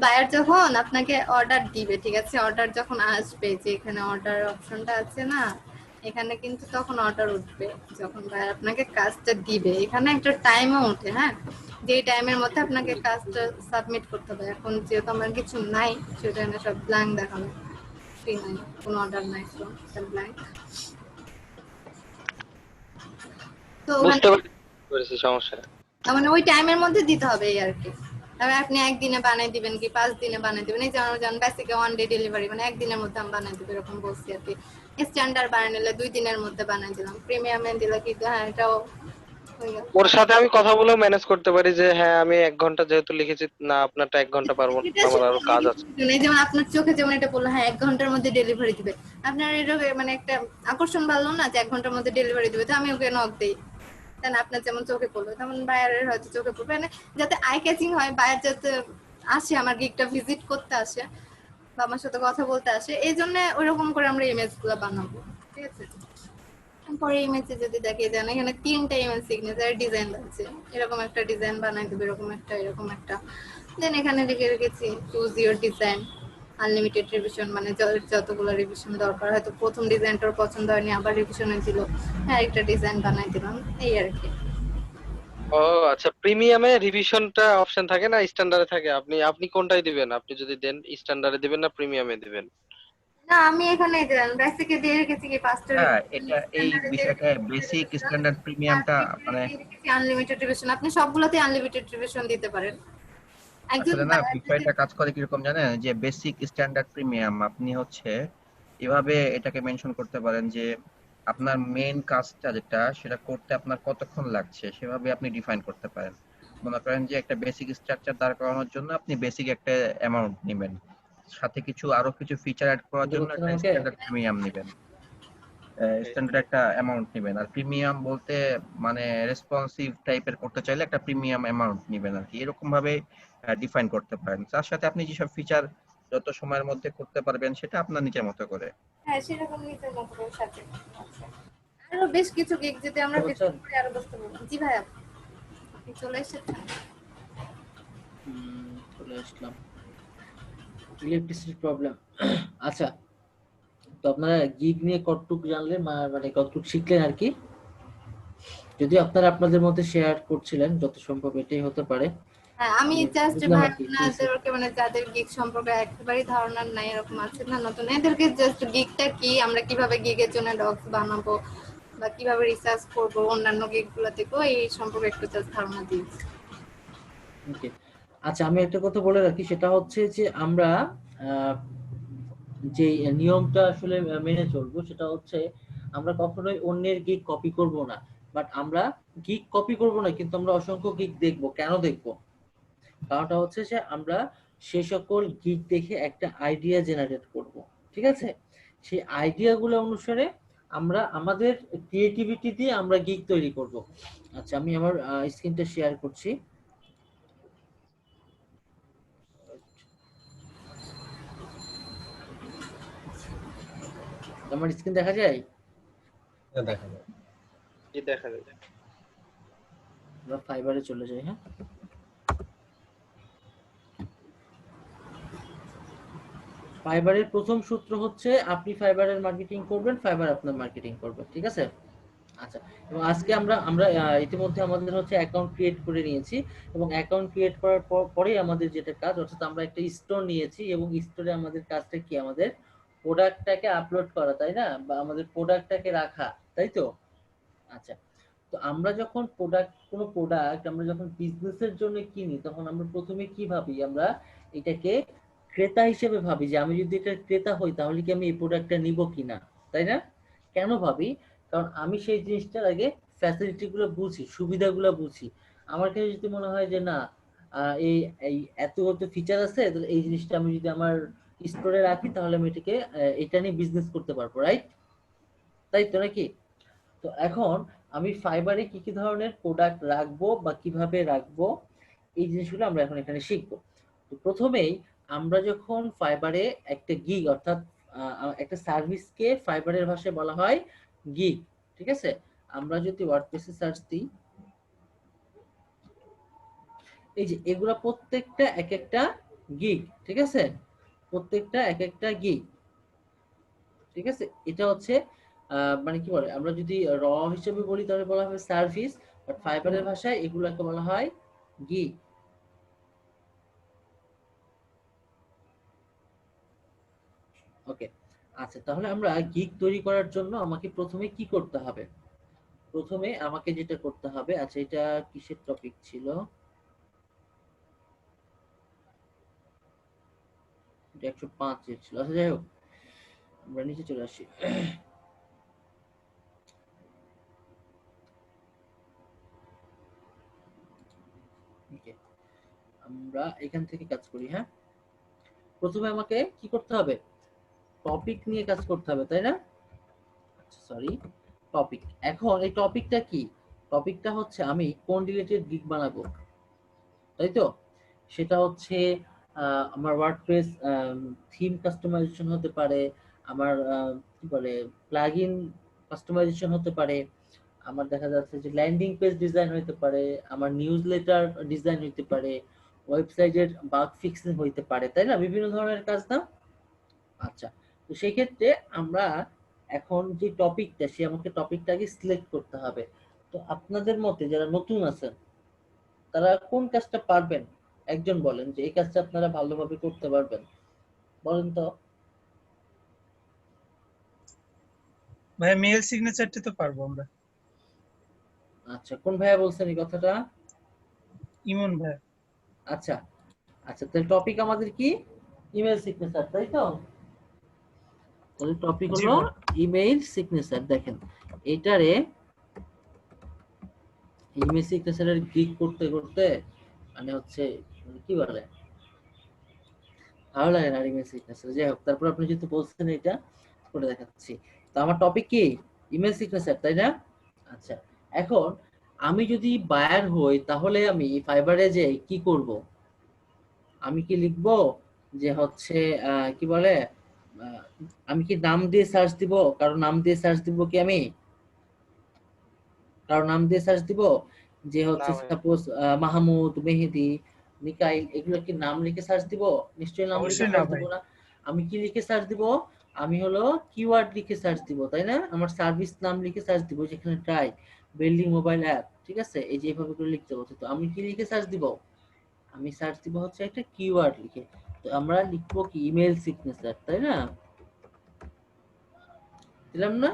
বায়ার যখন আপনাকে অর্ডার দিবে, ঠিক আছে, অর্ডার যখন আসবে, যে এখানে অর্ডার অপশনটা আছে না, এখানে কিন্তু তখন অর্ডার উঠবে যখন বায়ার আপনাকে কাজটা দিবে। এখানে একটা টাইমও ওঠে, হ্যাঁ, যে টাইমের মধ্যে আপনাকে কাজটা সাবমিট করতে হবে। এখন যেহেতু আমার কিছু নাই সেজন্য সব ব্ল্যাঙ্ক দেখাবে, ফ্রি নাই, কোনো অর্ডার নাই, সব ব্ল্যাঙ্ক। তো বুঝতে পেরেছি সমস্যা। মানে ওই টাইমের মধ্যে দিতে হবে এই আর কি। তবে আপনি একদিনে বানিয়ে দিবেন কি 5 দিনে বানিয়ে দিবেন, এই যেমন বেসিকে 1 ডে ডেলিভারি, মানে একদিনের মধ্যে আমি বানিয়ে দেবো এরকম বলছি আর কি। স্ট্যান্ডার্ড বানিয়ে নিলে 2 দিনের মধ্যে বানিয়ে দিলাম, প্রিমিয়ামে দিলে কি হ্যাঁ এটাও হয়ে গেল। ওর সাথে আমি কথা বলেও ম্যানেজ করতে পারি যে হ্যাঁ আমি 1 ঘন্টা যেহেতু লিখেছি, না আপনারটা 1 ঘন্টা পারবো না, এটা আমার আরো কাজ আছে। যেমন আপনার চোখে যেমন এটা বললো হ্যাঁ 1 ঘন্টার মধ্যে ডেলিভারি দিবে, আপনার এটা মানে একটা আকর্ষণ ভালো না যে 1 ঘন্টার মধ্যে ডেলিভারি দিবে, তো আমি ওকে নক দেই, তাই না? আপনার যেমন চোখে পড়লো তেমন বায়ারের হয়তো চোখে পড়বে, মানে যাতে আই ক্যাচিং হয়, বায়ার যাতে আসে আমার গিগটা ভিজিট করতে আসে বা আমার সাথে কথা বলতে আসে, এই জন্য ওইরকম করে আমরা ইমেজ গুলো বানাবো, ঠিক আছে? পরে ইমেজে যদি দেখিয়ে দেন এখানে 3টা ইমেজ সিগনেচার ডিজাইন আছে, এরকম একটা ডিজাইন বানাই দেবে, এরকম একটা, দেন এখানে লিখে রেখেছি choose your design, unlimited revision, মানে যতগুলো রিভিশন দরকার, হয়তো প্রথম ডিজাইনটার পছন্দ হয়নি আবার রিভিশন হয়েছিল, হ্যাঁ একটা ডিজাইন বানাই দিলাম, এই আর কি। ও আচ্ছা, প্রিমিয়ামে রিভিশনটা অপশন থাকে না স্ট্যান্ডার্ডে থাকে? আপনি কোনটাই দিবেন? আপনি যদি দেন স্ট্যান্ডার্ডে দিবেন না প্রিমিয়ামে দিবেন? না আমি এখানে বেসিকে দিয়ে রেখেছি কি 5টা, হ্যাঁ, এটা এই বিষয়টা বেসিক, স্ট্যান্ডার্ড, প্রিমিয়ামটা মানে আনলিমিটেড রিভিশন, আপনি সবগুলোতে আনলিমিটেড রিভিশন দিতে পারেন। একজন আসলে না বিষয়টা কাজ করে কিরকম জানেন, যে বেসিক, স্ট্যান্ডার্ড, প্রিমিয়াম আপনি হচ্ছে এভাবে এটাকে মেনশন করতে পারেন যে আপনার মেইন কাজটা যেটা সেটা করতে আপনার কতক্ষণ লাগছে, সেভাবে আপনি ডিফাইন করতে পারেন। মনে করেন যে একটা বেসিক স্ট্রাকচার দাঁড় করানোর জন্য আপনি বেসিক একটা অ্যামাউন্ট নেবেন, সাথে আরো কিছু ফিচার অ্যাড করার বুঝতে জন্য পারছেন একটা আমাকে? স্ট্যান্ডার্ড প্রিমিয়াম নেবেন, স্ট্যান্ডার্ড একটা অ্যামাউন্ট নেবেন। আর প্রিমিয়াম বলতে মানে রেসপন্সিভ টাইপের করতে চাইলে একটা প্রিমিয়াম অ্যামাউন্ট নেবেন আর কি, এরকম ভাবে ডিফাইন করতে পারেন। তার সাথে আপনি যেসব ফিচার যত সময়ের মধ্যে করতে পারবেন সেটা আপনার নিজের মতো করে। হ্যাঁ সেরকম নিজের মতো করে সাথে আচ্ছা। আরো বেশ কিছু গিগ যদি আমরা বুঝতে পারছেন? ভিতরে করে আরো বুঝতে পারবো। জি ভাইয়া আপনি চলে এসেছেন। চলে আসলাম। Electricity problem. আচ্ছা, তো আপনারা গিগ নিয়ে কতটুকু জানলেন, মানে কতটুকু শিখলেন আর কি? যদি আপনারা আপনাদের মধ্যে শেয়ার করছিলেন, যত সম্ভব এটাই হতে পারে। হ্যাঁ আমি জাস্ট বুঝলাম ভাই আর কি। আপনাদেরকে মানে যাদের গিগ সম্পর্কে একেবারেই ধারণা নাই এরকম আছে না নতুন, এদেরকে জাস্ট গিগটা কি, আমরা কিভাবে গিগের জন্য ডক্স বানাবো বা কিভাবে রিসার্চ করব অন্যান্য গিগ গুলো থেকেও এই সম্পর্কে একটু জাস্ট ধারণা দিয়েছি। ওকে, আচ্ছা আমি একটা কথা বলে রাখি, সেটা হচ্ছে যে আমরা যে নিয়মটা আসলে মেনে চলবো সেটা হচ্ছে আমরা কখনোই অন্যের গিগ কপি করব না। বাট আমরা গিগ কপি করব না, কিন্তু আমরা অসংখ্য গিগ দেখবো। কেন দেখবো? কারণটা হচ্ছে যে আমরা সেই সকল গিগ দেখে একটা আইডিয়া জেনারেট করব, ঠিক আছে? সেই আইডিয়াগুলো অনুসারে আমরা আমাদের ক্রিয়েটিভিটি দিয়ে আমরা গিগ তৈরি করব। আচ্ছা আমি আমার স্ক্রিনটা শেয়ার করছি। আমার স্ক্রিন দেখা যায়? দেখা যায়। জি দেখা যায়। আমরা ফাইবারে চলে যাই। হ্যাঁ, ফাইবারের প্রথম সূত্র হচ্ছে আপনি ফাইবারের মার্কেটিং করবেন, ফাইবার আপনার মার্কেটিং করবে, ঠিক আছে? আচ্ছা, এবং আজকে আমরা আমরা ইতিমধ্যে আমাদের হচ্ছে অ্যাকাউন্ট ক্রিয়েট করে নিয়েছি, এবং অ্যাকাউন্ট ক্রিয়েট করার পরেই আমাদের যেটা কাজ, অর্থাৎ আমরা একটা স্টোর নিয়েছি এবং স্টোরে আমাদের কাজটা কি, আমাদের প্রোডাক্টটাকে আপলোড করা, তাই না? বা আমাদের প্রোডাক্টটাকে রাখা, তাই তো? আচ্ছা, তো আমরা যখন কোনো প্রোডাক্ট আমরা যখন বিজনেসের জন্য কিনি, তখন আমরা প্রথমে কি ভাবি, আমরা এটাকে ক্রেতা হিসেবে ভাবি যে আমি যদি এটা ক্রেতা হই তাহলে কি আমি এই প্রোডাক্টটা নিব কিনা, তাই না? কেন ভাবি? কারণ আমি সেই জিনিসটার আগে ফ্যাসিলিটি গুলো বুঝি, সুবিধাগুলো বুঝি। আমার কাছে যদি মনে হয় যে না এই এই এত ফিচার আছে, তাহলে এই জিনিসটা আমি যদি আমার স্টোরে রাখি তাহলে আমি এটাকে এটা নিয়ে বিজনেস করতে পারবো, রাইট? তাই তো নাকি? তো এখন আমি ফাইবারে কি কি ধরনের প্রোডাক্ট রাখবো বা কিভাবে রাখবো, এই জিনিসগুলো আমরা এখন এখানে শিখবো। তো প্রথমেই আমরা যখন ফাইবারে একটা গিগ, অর্থাৎ একটা সার্ভিসকে ফাইবারের ভাষায় বলা হয় গিগ, ঠিক আছে? আমরা যদি ওয়ার্ডপ্রেসে সার্চ দিই, এই যে এগুলা প্রত্যেকটা এক একটা গিগ, ঠিক আছে? প্রত্যেকটা এক একটা গিগ, ঠিক আছে? এটা হচ্ছে মানে কি বলে, আমরা যদি র হিসেবে বলি তাহলে বলা হবে সার্ভিস, বাট ফাইবারের ভাষায় এগুলোকে বলা হয় গিগ। ওকে, আচ্ছা তাহলে আমরা গিগ তৈরি করার জন্য আমাকে প্রথমে কি করতে হবে? প্রথমে আমাকে যেটা করতে হবে, আচ্ছা এটা কিসের টপিক ছিল, এটা 105 এর ছিল। আচ্ছা যাই হোক, আমরা নিচে চলে আসি। আমরা এখান থেকে কাজ করি। হ্যাঁ, প্রথমে আমাকে কি করতে হবে? টপিক নিয়ে কাজ করতে হবে, তাই না? Sorry, topic. এখন এই টপিকটা কি? টপিকটা হচ্ছে আমি কোন রিলেটেড গিগ বানাবো, তাই তো? সেটা হচ্ছে আমার ওয়ার্ডপ্রেস থিম কাস্টমাইজেশন হতে পারে, আমার কি বলে প্লাগইন কাস্টমাইজেশন হতে পারে, আমার দেখা যাচ্ছে যে ল্যান্ডিং পেজ ডিজাইন হতে পারে, আমার নিউজলেটার ডিজাইন হতে পারে, ওয়েবসাইটের বাগ ফিক্সিং হতে পারে, তাই না? বিভিন্ন ধরনের কাজ না? আচ্ছা, তো সেই ক্ষেত্রে আমরা এখন যে টপিকটা, সে আমাকে টপিকটাকে সিলেক্ট করতে হবে। তো আপনাদের মতে যারা নতুন আছেন তারা কোন কাজটা পারবেন? একজন বলেন যে এই কাজটা আপনারা ভালোভাবে করতে পারবেন, বলেন তো। ভাই মেল সিগনেচারটা তো পারবো আমরা। আচ্ছা, কোন ভাইয়া বলছেন এই কথাটা? ইমন ভাই। আচ্ছা আচ্ছা, তাহলে টপিক আমাদের কি? ইমেল সিগনেচার, তাই তো? তাহলে টপিক জি হলো ভাই। Email signature. দেখেন, এটারে ইমেজ সিগনেচারের ক্লিক করতে করতে মানে হচ্ছে কি বলে ভালো লাগে না ইমেজ সিগনেচার। যাই হোক, তারপর আপনি যেহেতু বলছেন এটা করে দেখাচ্ছি। তো আমার টপিক কি ইমেজ সিগনেচার, তাই না? আচ্ছা, এখন আমি যদি বায়ার হই তাহলে আমি ফাইবারে যে কি করব, আমি কি লিখব যে হচ্ছে কি বলে আহ, আমি কি নাম দিয়ে সার্চ দিব, কারো নাম দিয়ে সার্চ দিব কি আমি কারো নাম দিয়ে সার্চ দিব যে না হচ্ছে ভাই, সাপোজ মাহমুদ, মেহেদি, মিকাইল, এগুলো কি নাম লিখে সার্চ দিব? নিশ্চয়ই নাম লিখে অবশ্যই না সার্চ দিব ভাই। না। আমি কি লিখে সার্চ দিব? আমি হলো কিওয়ার্ড লিখে সার্চ দিব, তাই না? আমার সার্ভিস নাম লিখে সার্চ দিব, যেখানে ট্রাই বিল্ডিং মোবাইল অ্যাপ, ঠিক আছে, এই যে এভাবে করে লিখতে হচ্ছে। তো আমি কি লিখে সার্চ দিব? আমি সার্চ দিব হচ্ছে একটা কিওয়ার্ড লিখে। তো আমরা লিখবো কি ইমেল সিগনেচার, তাই না? দিলাম না?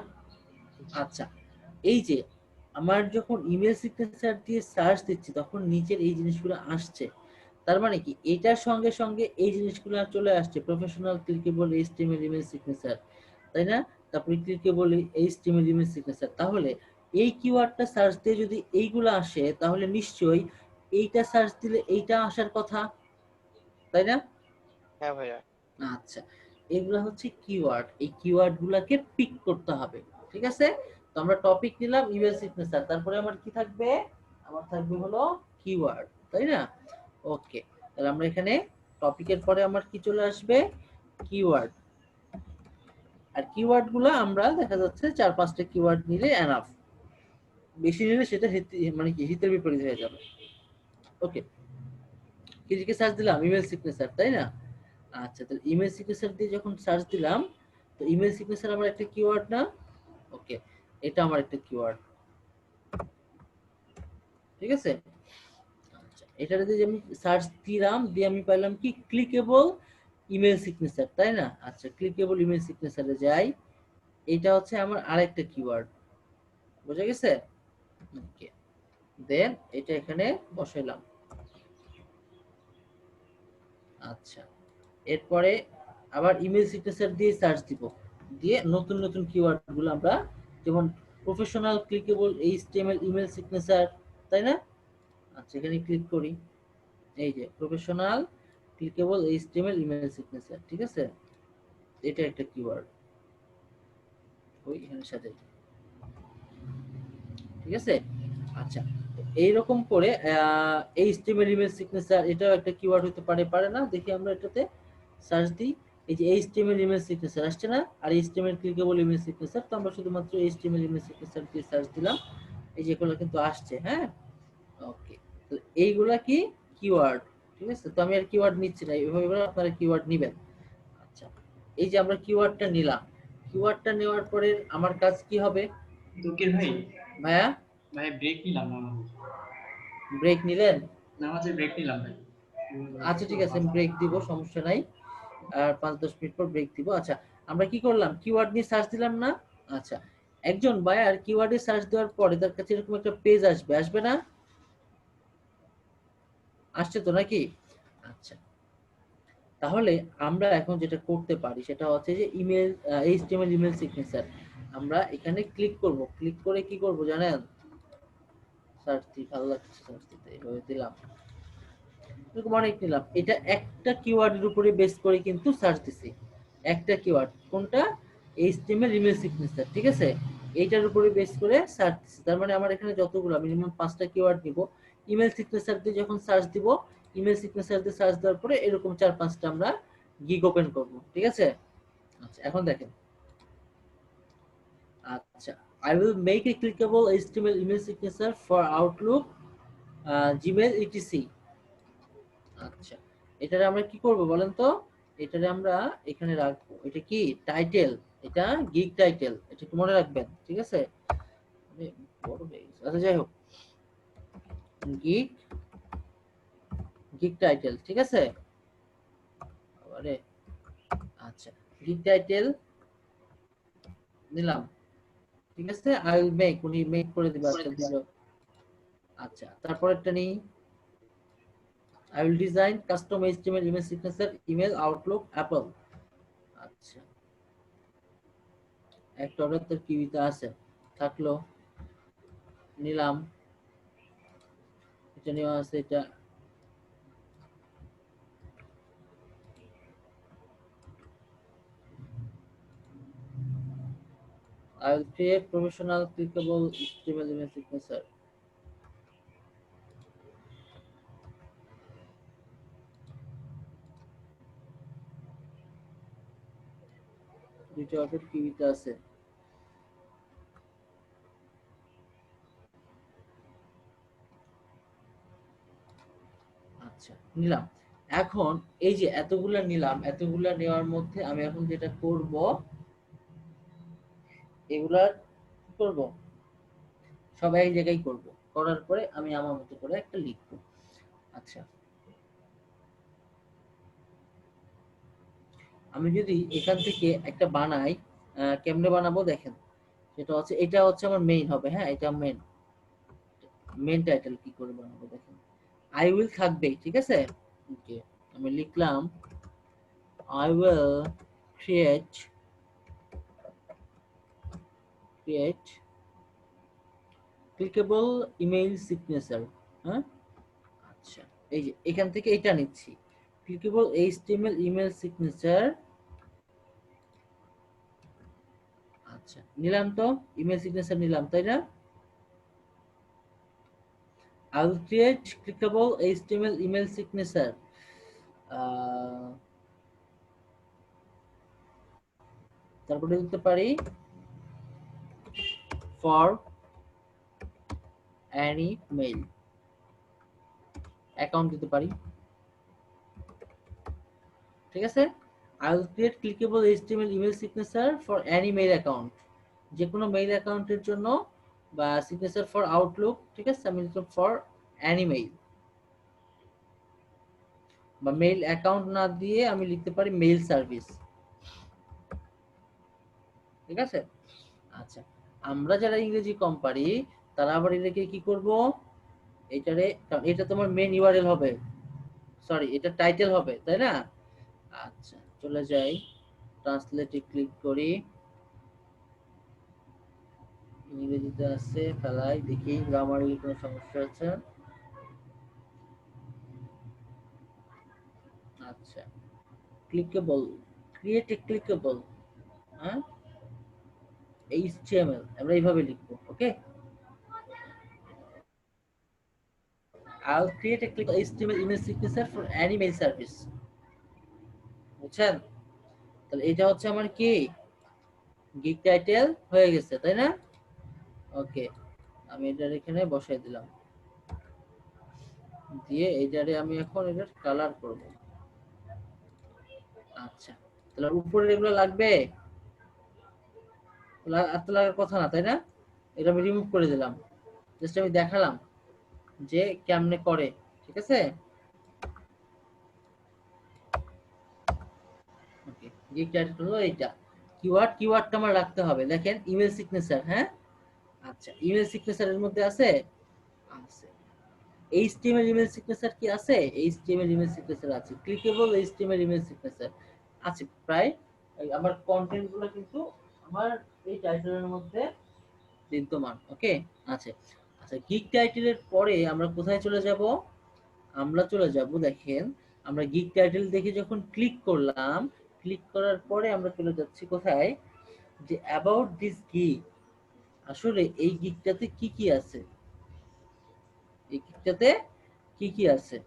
আচ্ছা, এই যে আমার যখন ইমেল সিগনেচার দিয়ে সার্চ দিচ্ছি তখন নিচের এই জিনিসগুলো আসছে। তার মানে কি এটার সঙ্গে সঙ্গে এই জিনিসগুলো চলে আসছে, professional clickable HTML email signature, তাই না? তারপরে ক্লিকেবল এইচটিএমএল ইমেল সিগনেচার। তাহলে এই কিওয়ার্ডটা সার্চ দিয়ে যদি এইগুলো আসে তাহলে নিশ্চয়ই এইটা সার্চ দিলে এইটা আসার কথা, তাই না? হ্যাঁ ভাইয়া। আচ্ছা, এগুলা হচ্ছে কিওয়ার্ড। এই কিওয়ার্ড গুলাকে পিক করতে হবে, ঠিক আছে? তো আমরা টপিক নিলাম ইমেল সিগনেচার, তারপরে আমার কি থাকবে? আমার থাকবে হলো কিওয়ার্ড, তাই না? ওকে, তাহলে আমরা এখানে টপিকের পরে আমার কি চলে আসবে? কিওয়ার্ড। আর কিওয়ার্ড গুলা আমরা দেখা যাচ্ছে 4-5টা কিওয়ার্ড নিলে এনাফ, বেশি নিলে সেটা মানে কি হিতের বিপরীত হয়ে যাবে। ওকে, কি লিখে সার্চ দিলাম? ইমেল সিগনেচার, তাই না? আচ্ছা, তাহলে ইমেল সিগনেচার দিয়ে যখন সার্চ দিলাম, তো ইমেল সিগনেচার আমার একটা কিওয়ার্ড না? ওকে, এটা আমার একটা কিওয়ার্ড, ঠিক আছে? আচ্ছা, এটার দিয়ে আমি সার্চ দিলাম, দিয়ে আমি পাইলাম কি ক্লিকেবল ইমেল সিগনেচার, তাই না? আচ্ছা, ক্লিকেবল ইমেল সিগনেচারে যাই, এটা হচ্ছে আমার আরেকটা কিওয়ার্ড, বুঝা গেছে? ওকে, দেন এটা এখানে বসাইলাম। আচ্ছা, এরপরে আবার ইমেল সিগনেচার দিয়ে সার্চ দিব, দিয়ে নতুন নতুন কিওয়ার্ড গুলো আমরা, যেমন professional clickable HTML email signature, তাই না? আচ্ছা, এখানে ক্লিক করি, এই যে professional clickable HTML email signature, ঠিক আছে? এটা একটা কিওয়ার্ড, ওই এখানে সাথে, ঠিক আছে? আচ্ছা, এইরকম করে এইচটিএমএল ইমেল সিগনেচার এটাও একটা কিওয়ার্ড হতে পারে, পারে না? দেখি আমরা এটাতে সার্চ দিই, এই যে এইচটিএমএল ইমেজ সিগনেচার আসছে না, আর এইচটিএমএল ক্লিকেবল ইমেজ সিগনেচার, তো আমরা শুধুমাত্র এইচটিএমএল ইমেজ সিগনেচার দিয়ে সার্চ দিলাম, এই যে এগুলো কিন্তু আসছে। হ্যাঁ, ওকে, তো এইগুলা কি কিওয়ার্ড, ঠিক আছে? তো আমি আর কিওয়ার্ড নিচ্ছি না, এইভাবে করে আপনারা কিওয়ার্ড নেবেন। আচ্ছা, এই যে আমরা কিওয়ার্ডটা নিলাম, কিওয়ার্ডটা নেওয়ার পরে আমার কাজ কি হবে? দুঃখের ভাই, ভাইয়া ভাই ব্রেক নিলাম না, ব্রেক নিলেন? নামাজে ব্রেক নিলাম ভাই। আচ্ছা, ঠিক আছে, আমি ব্রেক দিব, সমস্যা নাই, আর 5-10 মিনিট পর ব্রেক দিব। আচ্ছা, আমরা কি করলাম? কিওয়ার্ড নিয়ে সার্চ দিলাম না? আচ্ছা, একজন বায়ার কিওয়ার্ডে সার্চ দেওয়ার পরে তার কাছে এরকম একটা পেজ আসবে, আসবে না? আসছে তো নাকি? আচ্ছা, তাহলে আমরা এখন যেটা করতে পারি সেটা হচ্ছে যে ইমেল এইচটিএমএল ইমেল সিগনেচার, আমরা এখানে ক্লিক করব, ক্লিক করে কি করব জানেন? সার্চ দিই, ভালো লাগছে সার্চ দিতে, এইভাবে দিলাম, এরকম অনেক নিলাম। এটা একটা কিওয়ার্ডের উপরে বেস করে কিন্তু সার্চ দিছি, একটা কিওয়ার্ড কোনটা? এইচটিএমএল ইমেল সিগনেচার, ঠিক আছে? এইটার উপরে বেস করে সার্চ দিছি, তার মানে আমার এখানে যতগুলো মিনিমাম 5টা কিওয়ার্ড নিব। ইমেল সিগনেচার দিয়ে যখন সার্চ দিব, ইমেল সিগনেচার দিয়ে সার্চ দেওয়ার পরে এরকম 4-5টা আমরা গিগ ওপেন করব, ঠিক আছে? আচ্ছা, এখন দেখেন, আচ্ছা, I will make a clickable HTML email signature for Outlook, Gmail, etc. আচ্ছা, এটারে আমরা কি করব বলেন তো? এটারে আমরা এখানে রাখবো, এটা কি টাইটেল, এটা গিগ টাইটেল, এটা একটু মনে রাখবেন, ঠিক আছে? মানে বড় হয়ে গেছে। আচ্ছা, যাই হোক, গিগ গিগ টাইটেল, ঠিক আছে? আরে আচ্ছা, গিগ টাইটেল নিলাম, ঠিক আছে? আই উইল মেক, উনি মেক করে দিবে, আচ্ছা দিল। আচ্ছা, তারপরেরটা নেই, I will design custom HTML image signature, email, Outlook, Apple. আচ্ছা, একটা অর্ডার তো কিউতে আছে, থাকলো, নিলাম, এটা নেওয়া আছে, এটা I will create professional clickable HTML image signature. দুইটা অটো কিউতে আছে। আচ্ছা নিলাম। এখন এই যে এতগুলা নিলাম, এতগুলা নেওয়ার মধ্যে আমি এখন যেটা করব, এগুলা কি করব, সব এক জায়গায় করব। করার পরে আমি আমার মতো করে একটা লিখব। আচ্ছা আমি যদি এখান থেকে একটা বানাই, কেমনে বানাবো দেখেন, সেটা হচ্ছে এটা হচ্ছে আমার মেইন হবে, হ্যাঁ এটা মেইন, মেইন টাইটেল কি করে বানাবো দেখেন, আই উইল থাকবে, ঠিক আছে। ওকে আমি লিখলাম I will create clickable email signature, হ্যাঁ আচ্ছা এই যে এখান থেকে এটা নিচ্ছি, clickable HTML email signature। আচ্ছা নিলাম তো, ইমেল সিগনেচার নিলাম তাই না। I will create clickable HTML email signature, তারপরে দিতে পারি for any mail, অ্যাকাউন্ট দিতে পারি, ঠিক আছে। I will create clickable HTML email signature for any mail account, যে কোনো মেইল অ্যাকাউন্টের জন্য, বা সিগনেচার ফর আউটলুক, ঠিক আছে। আমি লিখলাম ফর any mail, বা মেইল অ্যাকাউন্ট না দিয়ে আমি লিখতে পারি মেইল সার্ভিস, ঠিক আছে। আচ্ছা আমরা যারা ইংরেজি কম পারি তারা আবার এটাকে কি করব, এটারে, কারণ এটা তোমার মেইন ইউআরএল হবে, সরি এটা টাইটেল হবে তাই না। আচ্ছা চলে যাই, ট্রান্সলেটে ক্লিক করি, ইংরেজিতে আছে ফেলাই, দেখি গ্রামারের কোনো সমস্যা আছে। আচ্ছা ক্লিকেবল, ক্রিয়েট এ ক্লিকেবল, হ্যাঁ HTML আমরা এইভাবে লিখবো, ওকে। I'll create a clickable HTML image signature for any mail service, বুঝছেন। তাহলে এটা হচ্ছে আমার কি গিগ টাইটেল হয়ে গেছে তাই না। ওকে আমি এটার এখানে বসাই দিলাম, দিয়ে এটারে আমি এখন এটার কালার করব। আচ্ছা তাহলে উপরে এগুলো লাগবে, আর তো লাগার কথা না তাই না। এটা আমি রিমুভ করে দিলাম, জাস্ট আমি দেখালাম যে কেমনে করে, ঠিক আছে। ওকে গিগ টাইটেল হলো এইটা, কিওয়ার্ডটা আমার রাখতে হবে, দেখেন ইমেল সিগনেচার, হ্যাঁ আচ্ছা ইমেল সিগনেচারের মধ্যে আছে, আছে HTML ইমেল সিগনেচার কি আছে, HTML ইমেল সিগনেচার আছে, ক্লিকেবল HTML ইমেল সিগনেচার আছে প্রায়। আমার কন্টেন্ট গুলো কিন্তু আমার এই টাইটেলের মধ্যে বিদ্যমান, ওকে আছে। আচ্ছা গিগ টাইটেলের পরে আমরা কোথায় চলে যাব, আমরা চলে যাব দেখেন, আমরা গিগ টাইটেল দেখে যখন ক্লিক করলাম, ক্লিক করার পরে আমরা চলে যাচ্ছি কোথায়, যে অ্যাবাউট দিস গিগ, আসলে এই গিগটাতে কি কি আছে, এই গিগটাতে কি কি আছে,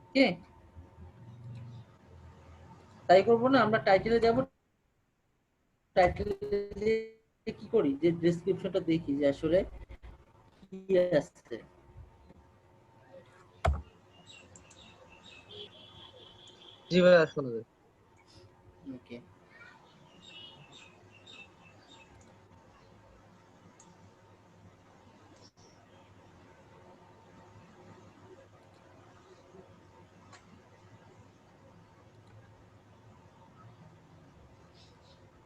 ওকে। তাই করব না, আমরা টাইটেলে যাব, টাইটেলে কি করি যে ডেসক্রিপশনটা দেখি যে আসলে কি আছে, জি ভাইয়া শোনা যায়। ওকে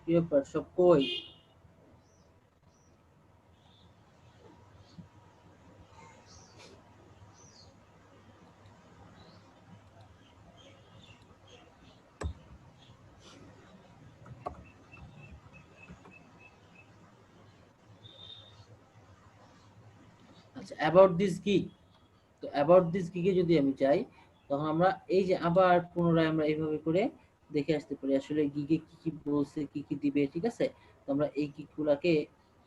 কি ব্যাপার সব কই, আচ্ছা অ্যাবাউট দিস গিগ, তো অ্যাবাউট দিস গিগে যদি আমি যাই, তখন আমরা এই যে আবার পুনরায় আমরা এইভাবে করে দেখে আসতে পারি আসলে গিগে কি কি বলছে, কি কি দিবে, ঠিক আছে। তো আমরা এই গিগগুলাকে,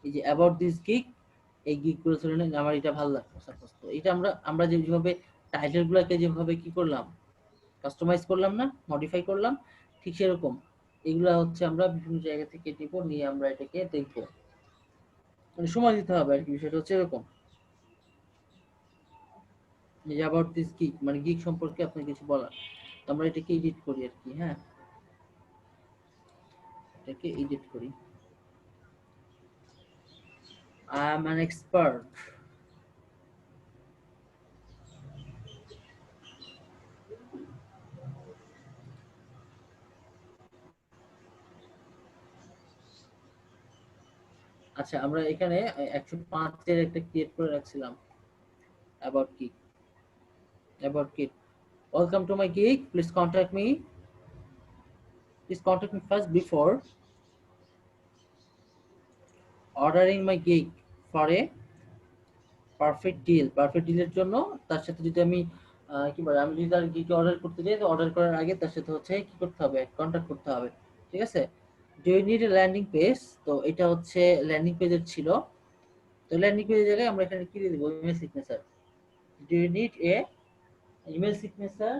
এই যে অ্যাবাউট দিস গিগ, এই গিগগুলো ধরে নিন আমার এটা ভালো লাগলো সাপোজ, তো এটা আমরা যেভাবে টাইটেল গুলাকে যেভাবে কি করলাম, কাস্টমাইজ করলাম না, মডিফাই করলাম, ঠিক সেরকম এগুলা হচ্ছে আমরা বিভিন্ন জায়গা থেকে নিব, নিয়ে আমরা এটাকে দেখব, মানে সময় দিতে হবে আর কি, বিষয়টা হচ্ছে এরকম। এই যে অ্যাবাউট দিস গিগ মানে গিগ সম্পর্কে আপনার কিছু বলার, তো আমরা এটাকে এডিট করি আর কি। হ্যাঁ, এটাকে এডিট করি। I am an expert. আচ্ছা, আমরা এখানে 105 এর একটা ক্রিয়েট করে রাখছিলাম about gig. About gig, welcome to my gig, please contact me, please contact me first before ordering my gig for a perfect deal. perfect deal এর জন্য তার সাথে যদি আমি কি বলে, আমি যদি তার গিগ অর্ডার করতে যাই, তো অর্ডার করার আগে তার সাথে হচ্ছে কি করতে হবে, কন্টাক্ট করতে হবে, ঠিক আছে। Do you need a landing page, তো এটা হচ্ছে ল্যান্ডিং পেজের ছিল, তো ল্যান্ডিং পেজের জায়গায় আমরা এখানে কি দিয়ে দেব, email signature. Do you need a email signature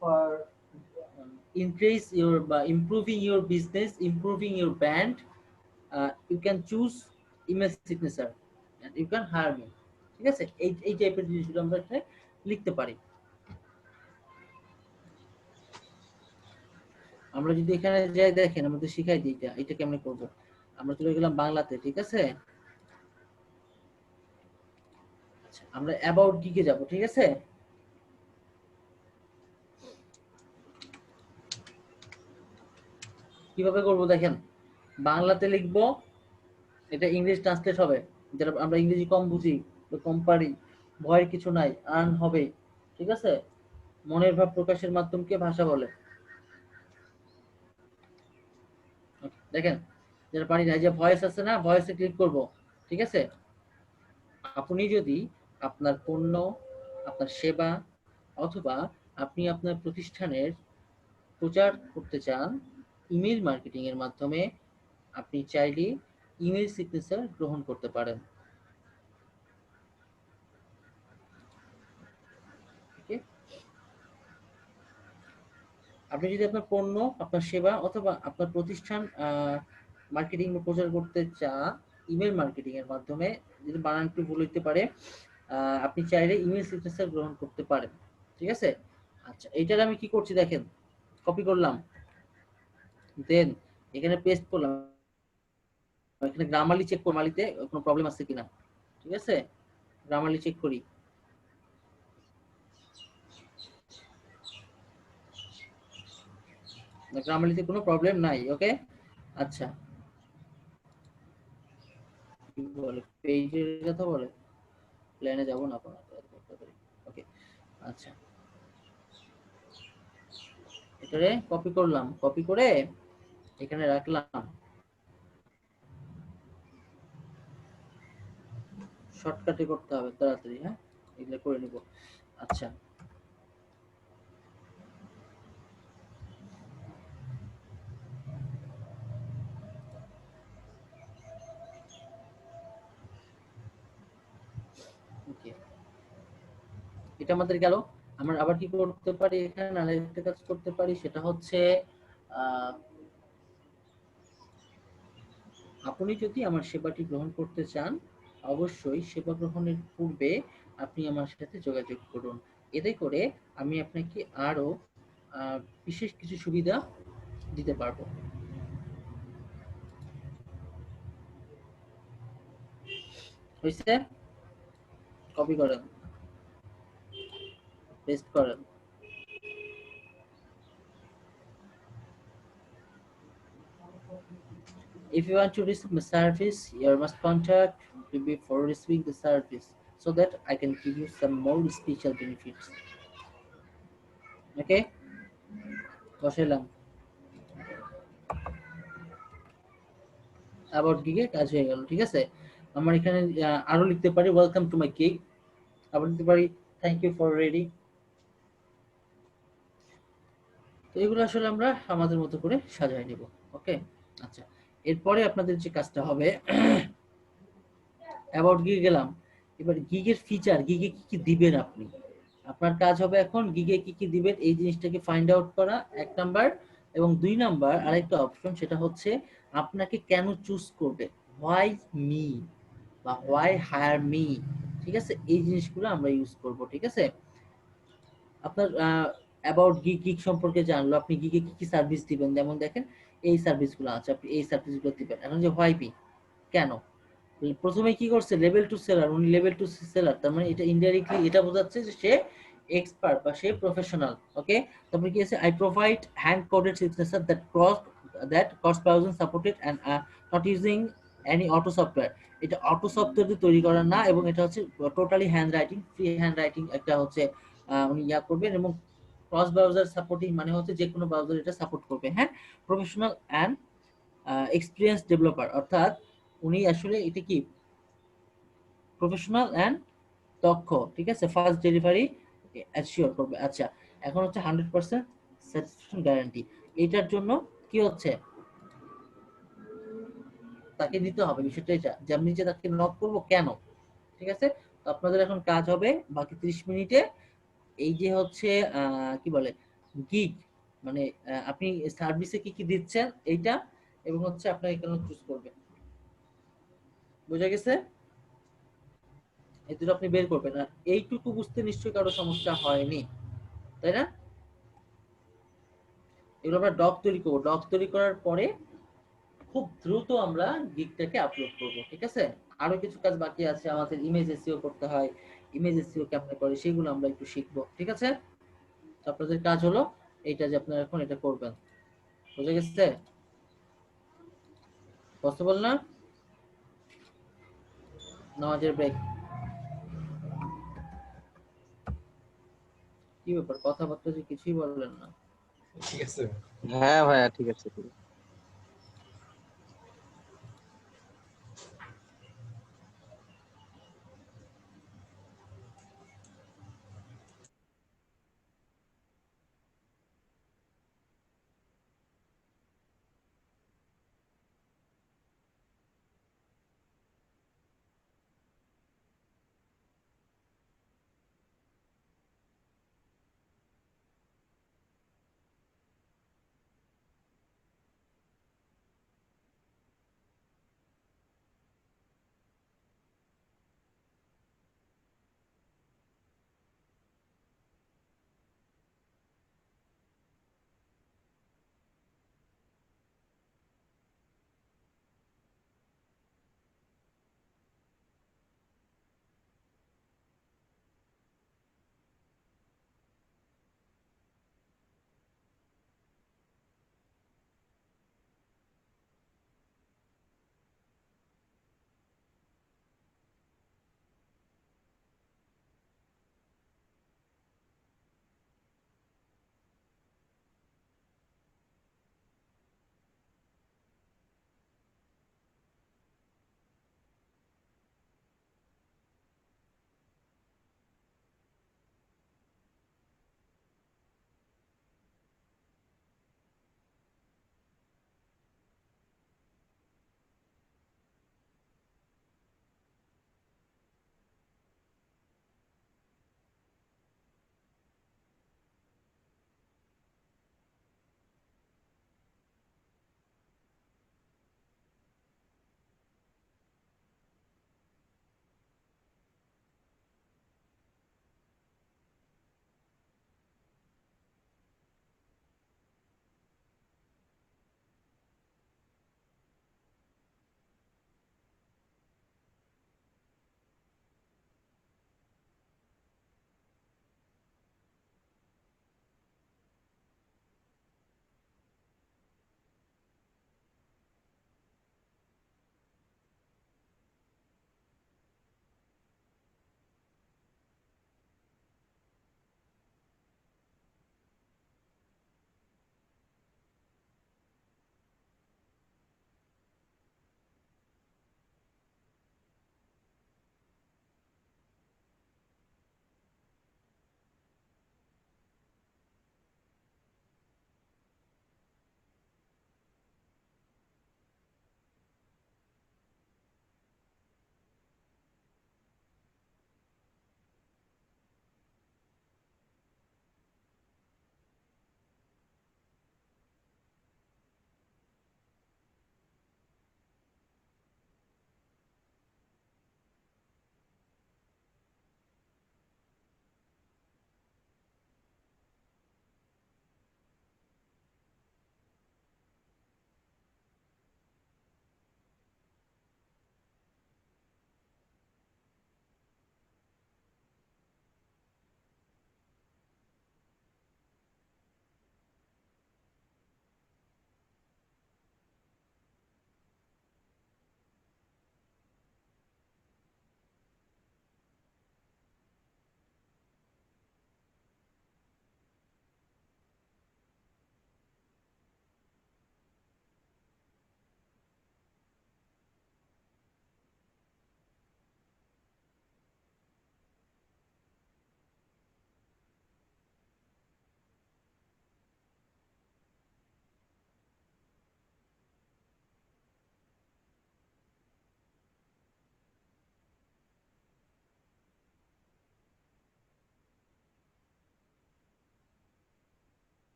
for increase your improving your business, improving your brand, you can choose email signature and you can hire me, ঠিক আছে। এই টাইপের জিনিসগুলো আমরা এখানে লিখতে পারি। আমরা যদি এখানে যাই, দেখেন আমাদের শিখাই দিই এটা কেমনে করব। আমরা চলে গেলাম বাংলাতে, ঠিক আছে। আচ্ছা, আমরা অ্যাবাউট গিগে যাব, ঠিক আছে। কিভাবে করব দেখেন, বাংলাতে লিখবো, এটা ইংলিশ ট্রান্সলেট হবে, যারা আমরা ইংরেজি কম বুঝি, কম পারি, ভয়ের কিছু নাই, আর্ন হবে, ঠিক আছে। মনের ভাব প্রকাশের মাধ্যমকে ভাষা বলে। দেখেন, যারা পারি না, যে ভয়েস আছে না, ভয়েসে ক্লিক করব, ঠিক আছে। আপনি যদি আপনার পণ্য, আপনার সেবা অথবা আপনি আপনার প্রতিষ্ঠানের প্রচার করতে চান ইমেল মার্কেটিং এর মাধ্যমে, আপনি চাইলে ইমেল সিগনেচার গ্রহণ করতে পারেন। আপনি যদি আপনার পণ্য, আপনার সেবা অথবা আপনার প্রতিষ্ঠান মার্কেটিং বা প্রচার করতে চান ইমেল মার্কেটিং এর মাধ্যমে, যদি বানান একটু ভুল হইতে পারে, আপনি চাইলে ইমেল সিগনেচার গ্রহণ করতে পারেন, ঠিক আছে। আচ্ছা, এইটার আমি কি করছি দেখেন, কপি করলাম, দেন এখানে পেস্ট করলাম, এখানে গ্রামারলি চেক করি, মালিতে কোনো প্রবলেম আছে কিনা, ঠিক আছে। গ্রামারলি চেক করি, গ্রামারলিতে কোনো প্রবলেম নাই, ওকে। আচ্ছা, কি বলে পেজের কথা বলে, প্ল্যানে যাব না আপনার, ওকে। আচ্ছা, এটারে কপি করলাম, কপি করে এখানে রাখলাম, শর্টকাটে করতে হবে তাড়াতাড়ি, হ্যাঁ, এগুলো করে নিব। আচ্ছা, ওকে, এটা আমাদের গেল। আমরা আবার কি করতে পারি, এখানে আরেকটা কাজ করতে পারি, সেটা হচ্ছে আপনি যদি আমার সেবাটি গ্রহণ করতে চান, অবশ্যই সেবা গ্রহণের পূর্বে আপনি আমার সাথে যোগাযোগ করুন, এতে করে আমি আপনাকে আরো বিশেষ কিছু সুবিধা দিতে পারবো। হয়েছে? কপি করেন, পেস্ট করেন। If you want to receive my service, you must contact me before receiving the service so that I can give you some more special benefits. Okay? বসাইলাম, about gig এর কাজ হয়ে গেল, ঠিক আছে। আমরা এখানে আরো লিখতে পারি ওয়েলকাম টু মাই গিগ, আবার লিখতে পারি থ্যাংক ইউ ফর রেডি। তো এগুলো আসলে আমরা আমাদের মতো করে সাজায় নিব। ওকে, আচ্ছা, এরপরে আপনাদের যে কাজটা হবে, অ্যাবাউট গিগ গেলাম, এবার গিগের ফিচার, গিগে কি কি দিবেন আপনি। আপনার কাজ হবে এখন গিগে কি কি দিবেন এই জিনিসটাকে ফাইন্ড আউট করা, এক নাম্বার। এবং দুই নাম্বার আরেকটা অপশন, সেটা হচ্ছে আপনাকে কেন চুজ করবে, হোয়াই মি বা হোয়াই হায়ার মি। ঠিক আছে, এই জিনিসগুলো আমরা ইউজ করব। ঠিক আছে, আপনার অ্যাবাউট গিগ, গিগ সম্পর্কে জানলো, আপনি গিগে কি কি সার্ভিস দিবেন, যেমন দেখেন এই সার্ভিসগুলো আছে, আপনি এই সার্ভিসগুলো দিবেন। এখন যে হোয়াই মি, কেন, প্রথমে কি করছে, লেভেল টু সেলার, উনি লেভেল টু সেলার, তার মানে এটা ইনডাইরেক্টলি এটা বোঝাচ্ছে যে সে এক্সপার্ট বা সে প্রফেশনাল। ওকে, তারপরে কি আছে, I provide hand coded signature that cost পাউজেন্ট supported and not using any auto software. এটা অটো সফটওয়্যার দিয়ে তৈরি করা না, এবং এটা হচ্ছে totally hand writing, free hand writing একটা হচ্ছে উনি ইয়া করবেন। এবং ক্রস ব্রাউজার সাপোর্টিং মানে হচ্ছে যে কোনো ব্রাউজার এটা সাপোর্ট করবে। হ্যাঁ, প্রফেশনাল অ্যান্ড এক্সপিরিয়েন্স ডেভেলপার, অর্থাৎ উনি আসলে এটা কি প্রফেশনাল অ্যান্ড দক্ষ। ঠিক আছে, ফার্স্ট ডেলিভারি অ্যাসিওর করবে। আচ্ছা, এখন হচ্ছে 100% স্যাটিসফ্যাকশন গ্যারান্টি। এটার জন্য কি হচ্ছে, তাকে দিতে হবে বিষয়টা এটা যে আমি যে তাকে নক করবো কেন। ঠিক আছে, তো আপনাদের এখন কাজ হবে বাকি 30 মিনিটে এই যে হচ্ছে কি বলে গিগ, মানে আপনি সার্ভিসে কি কি দিচ্ছেন এইটা, এবং হচ্ছে আপনাকে কেন চুজ করবে। বুঝা গেছে, এই দুটো আপনি বের করবেন। আর এইটুকু বুঝতে নিশ্চয়ই কারো সমস্যা হয়নি, তাই না? এগুলো আমরা ডক তৈরি করবো, ডক তৈরি করার পরে খুব দ্রুত আমরা গিগটাকে আপলোড করব। ঠিক আছে, আরো কিছু কাজ বাকি আছে আমাদের, ইমেজ এসইও করতে হয়, ইমেজ এসইও কেমনে করে সেগুলো আমরা একটু শিখবো। ঠিক আছে, তো আপনাদের কাজ হলো এইটা যে আপনারা এখন এটা করবেন। বুঝে গেছে, পসিবল না? নামাজের ব্রেক, কি ব্যাপার, কথাবার্তা যে কিছুই বললেন না। ঠিক আছে। হ্যাঁ ভাইয়া, ঠিক আছে, ঠিক আছে।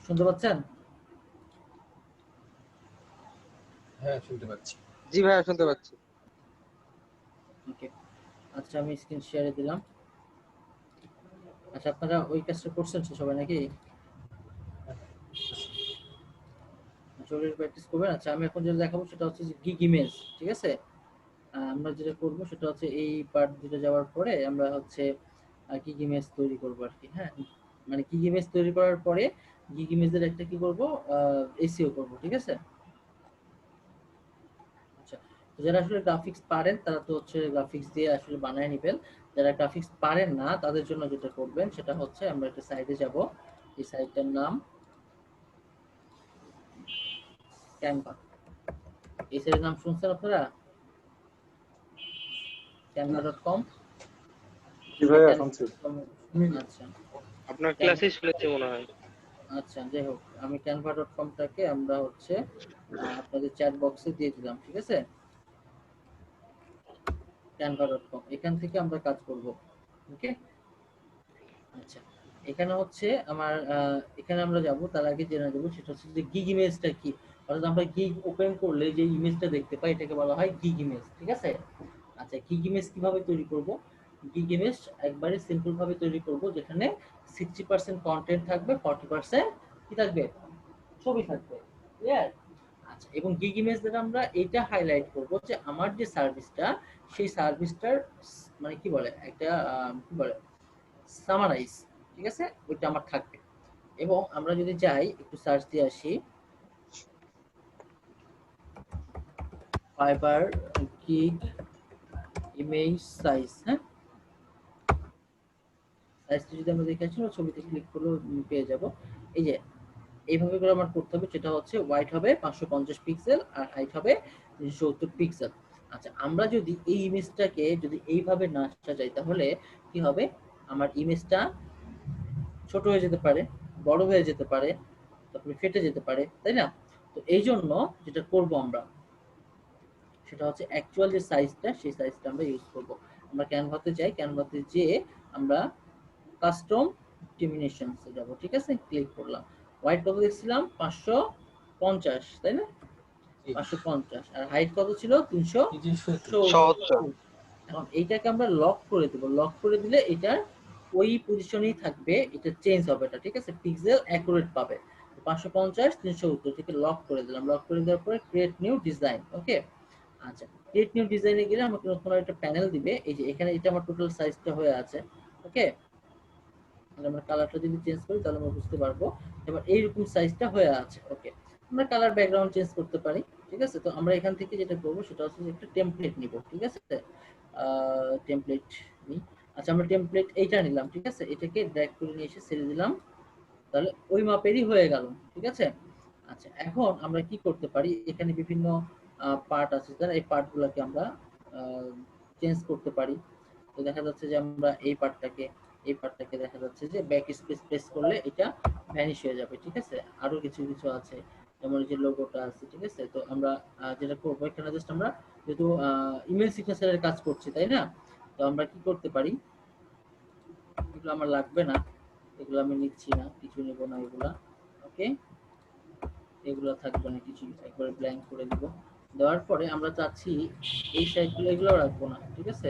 শুনতে পাচ্ছেন? হ্যাঁ শুনতে পাচ্ছি। জি ভাইয়া শুনতে পাচ্ছি। ওকে, আচ্ছা আমি স্ক্রিন শেয়ারে দিলাম। আচ্ছা আপনারা ওই কাজটা করছেন তো সবাই নাকি? জরুরি প্র্যাকটিস করবেন। আচ্ছা আমি এখন যেটা দেখাবো সেটা হচ্ছে যে গিগ ইমেজ, ঠিক আছে? আমরা যেটা করব সেটা হচ্ছে এই পার্ট দুটো যাওয়ার পরে আমরা হচ্ছে গিগ ইমেজ তৈরি করব আর কি। হ্যাঁ, মানে গিগ ইমেজ তৈরি করার পরে গিগ ইমেজের একটা কি করব, এসইও করব, ঠিক আছে? আচ্ছা, তো যারা আসলে গ্রাফিক্স পারেন তারা তো হচ্ছে গ্রাফিক্স দিয়ে আসলে বানায় নেবেন। যারা গ্রাফিক্স পারেন না তাদের জন্য যেটা করবেন সেটা হচ্ছে আমরা একটা সাইটে যাব। এই সাইটটার নাম ক্যানভা। এই সাইটের নাম শুনছেন আপনারা? canva.com। জি ভাইয়া শুনছি। আচ্ছা আপনার ক্লাসেই শুনেছি মনে হয়। আচ্ছা যাই হোক, আমি canva.com-টাকে আমরা হচ্ছে আপনাদের চ্যাট বক্সে দিয়ে দিলাম, ঠিক আছে? canva.com, এখান থেকে আমরা কাজ করব। ওকে, আচ্ছা এখানে হচ্ছে আমার এখানে আমরা যাব, তার আগে জেনে নেব সেটা হচ্ছে যে গিগ ইমেজটা কি। অর্থাৎ আমরা গিগ ওপেন করলে যে ইমেজটা দেখতে পাই এটাকে বলা হয় গিগ ইমেজ, ঠিক আছে? আচ্ছা গিগ ইমেজ কিভাবে তৈরি করব? গিগ ইমেজ একবারে সিম্পল ভাবে তৈরি করব, যেখানে 60% কন্টেন্ট থাকবে, 40% কি থাকবে, ছবি থাকবে। ক্লিয়ার? আচ্ছা, এবং গিগ ইমেজ দ্বারা আমরা এটা হাইলাইট করব যে আমার যে সার্ভিসটা সেই সার্ভিসটার মানে কি বলে একটা কি বলে সামারাইজ, ঠিক আছে? ওইটা আমার থাকবে। এবং আমরা যদি যাই একটু সার্চ দিয়ে আসি ফাইবার গিগ ইমেজ সাইজ, হ্যাঁ সাইজটা যদি আমরা দেখে আসি ছবিতে ক্লিক করলে পেয়ে যাব। এই যে এইভাবে করে আমার করতে হবে, যেটা হচ্ছে ওয়াইড হবে 550 পিক্সেল আর হাইট হবে 70 পিক্সেল। আচ্ছা আমরা যদি এই ইমেজটাকে যদি এইভাবে না সাজাই তাহলে কি হবে, আমার ইমেজটা ছোট হয়ে যেতে পারে, বড় হয়ে যেতে পারে, তারপরে ফেটে যেতে পারে, তাই না? তো এই জন্য যেটা করব আমরা সেটা হচ্ছে অ্যাকচুয়াল যে সাইজটা সেই সাইজটা আমরা ইউজ করব। আমরা ক্যানভাতে যাই, ক্যানভাতে যেয়ে আমরা কাস্টম ডিমিনেশনসে যাব, ঠিক আছে? ক্লিক করলাম, হোয়াইট কত দেখছিলাম 550, তাই না? 550 আর হাইট কত ছিল 370। এখন এইটাকে আমরা লক করে দেব, লক করে দিলে এটার ওই পজিশনেই থাকবে, এটা চেঞ্জ হবে এটা, ঠিক আছে? পিক্সেল অ্যাকুরেট পাবে। 550 370 থেকে লক করে দিলাম, লক করে দেওয়ার পরে ক্রিয়েট নিউ ডিজাইন। ওকে, আচ্ছা ক্রিয়েট নিউ ডিজাইনে গেলে আমাকে নতুন একটা প্যানেল দিবে। এই যে এখানে এটা আমার টোটাল সাইজটা হয়ে আছে। ওকে, আমরা কালারটা যদি চেঞ্জ করি তাহলে আমরা বুঝতে পারবো এবার এইরকম সাইজটা হয়ে আছে। ওকে, আমরা কালার ব্যাকগ্রাউন্ড চেঞ্জ করতে পারি, ঠিক আছে? তো আমরা এখান থেকে যেটা করব সেটা হচ্ছে একটা টেমপ্লেট নিব, ঠিক আছে? টেমপ্লেট নিই। আচ্ছা আমরা টেমপ্লেট এইটা নিলাম, ঠিক আছে? এটাকে ড্র্যাগ করে নিয়ে এসে ছেড়ে দিলাম, তাহলে ওই মাপেরই হয়ে গেল, ঠিক আছে? আচ্ছা এখন আমরা কি করতে পারি, এখানে বিভিন্ন পার্ট আছে, তাহলে এই পার্টগুলোকে আমরা চেঞ্জ করতে পারি। তো দেখা যাচ্ছে যে আমরা এই পার্টটাকে দেখা যাচ্ছে যে ব্যাক স্পেস প্রেস করলে এটা ভ্যানিশ হয়ে যাবে, ঠিক আছে? আরো কিছু কিছু আছে যেমন এই যে লোগোটা আছে, ঠিক আছে? তো আমরা যেটা করবো এখানে জাস্ট আমরা যেহেতু ইমেল সিগনেচারের কাজ করছি, তাই না? তো আমরা কি করতে পারি, এগুলো আমার লাগবে না, এগুলো আমি নিচ্ছি না, কিছু নেব না এগুলা। ওকে, এগুলো থাকবে না কিছু, একবারে ব্ল্যাঙ্ক করে দিব। দেওয়ার পরে আমরা চাচ্ছি এই সাইডগুলো এগুলো রাখবো না, ঠিক আছে?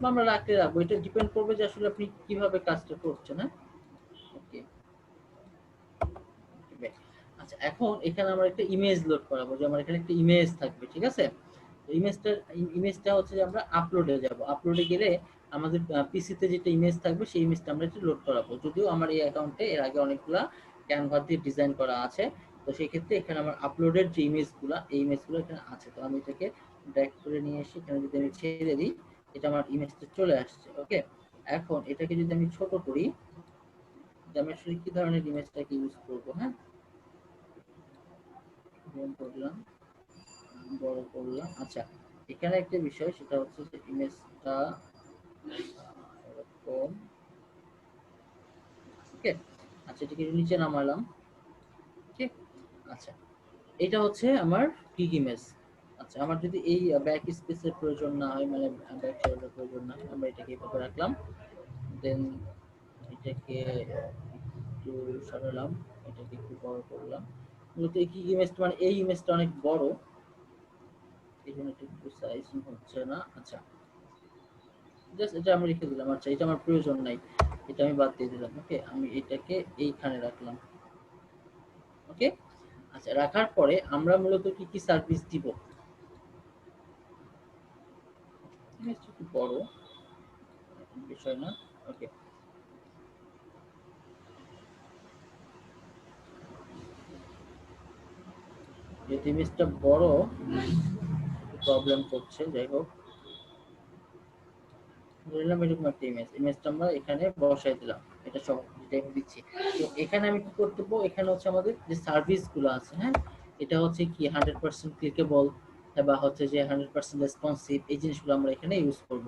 বা আমরা রাখবো, এটা ডিপেন্ড করবে যে আসলে আপনি কিভাবে কাজটা করছেন। হ্যাঁ, ওকে। আচ্ছা এখন এখানে আমরা একটা ইমেজ লোড করাবো, যে আমার এখানে একটা ইমেজ থাকবে, ঠিক আছে? ইমেজটা হচ্ছে যে আমরা আপলোডে যাব, আপলোডে গেলে আমাদের পিসিতে যেটা ইমেজ থাকবে সেই ইমেজটা আমরা একটু লোড করাবো। যদিও আমার এই অ্যাকাউন্টে এর আগে অনেকগুলা ক্যানভা দিয়ে ডিজাইন করা আছে, তো সেই ক্ষেত্রে এখানে আমার আপলোডের যে ইমেজগুলো এই ইমেজগুলো এখানে আছে। তো আমি এটাকে ড্র্যাগ করে নিয়ে এসে এখানে যদি আমি ছেড়ে দিই এটা আমার ইমেজটা চলে আসছে। ওকে, এখন এটাকে যদি আমি ছোট করি, আমি আসলে কি ধরনের ইমেজটাকে ইউজ করব, হ্যাঁ করলাম, বড় করলাম। আচ্ছা এখানে একটা বিষয় সেটা হচ্ছে যে ইমেজটা এরকম, ওকে। আচ্ছা এটাকে নিচে নামালাম, ঠিক। আচ্ছা এটা হচ্ছে আমার গিগ ইমেজ। আচ্ছা আমার যদি এই ব্যাক স্পেসের প্রয়োজন না হয়, মানে ব্যাক সাইডের প্রয়োজন না হয়, আমরা এটাকে এভাবে রাখলাম, দেন এটাকে একটু সরালাম, এটাকে একটু বড় করলাম। মূলত এই ইমেজটা মানে এই ইমেজটা অনেক বড়, এই জন্য এটা একটু সাইজ হচ্ছে না। আচ্ছা জাস্ট এটা আমি রেখে দিলাম। আচ্ছা এটা আমার প্রয়োজন নাই, এটা আমি বাদ দিয়ে দিলাম। ওকে, আমি এটাকে এইখানে রাখলাম। ওকে, আচ্ছা রাখার পরে আমরা মূলত কি কি সার্ভিস দিব, ইমেজটা একটু বড় বিষয় না। ওকে, যেহেতু ইমেজটা বড় প্রবলেম করছে, যাই হোক ধরলাম এরকম একটা ইমেজটা আমরা এখানে বসাই দিলাম। এটা সব যেটা আমি দিচ্ছি। তো এখানে আমি কি করতে পারবো, এখানে হচ্ছে আমাদের যে সার্ভিস গুলো আছে, হ্যাঁ এটা হচ্ছে কি 100% ক্লিকেবল বা হচ্ছে যে 100% রেসপন্সিভ, এই জিনিসগুলো আমরা এখানে ইউজ করব।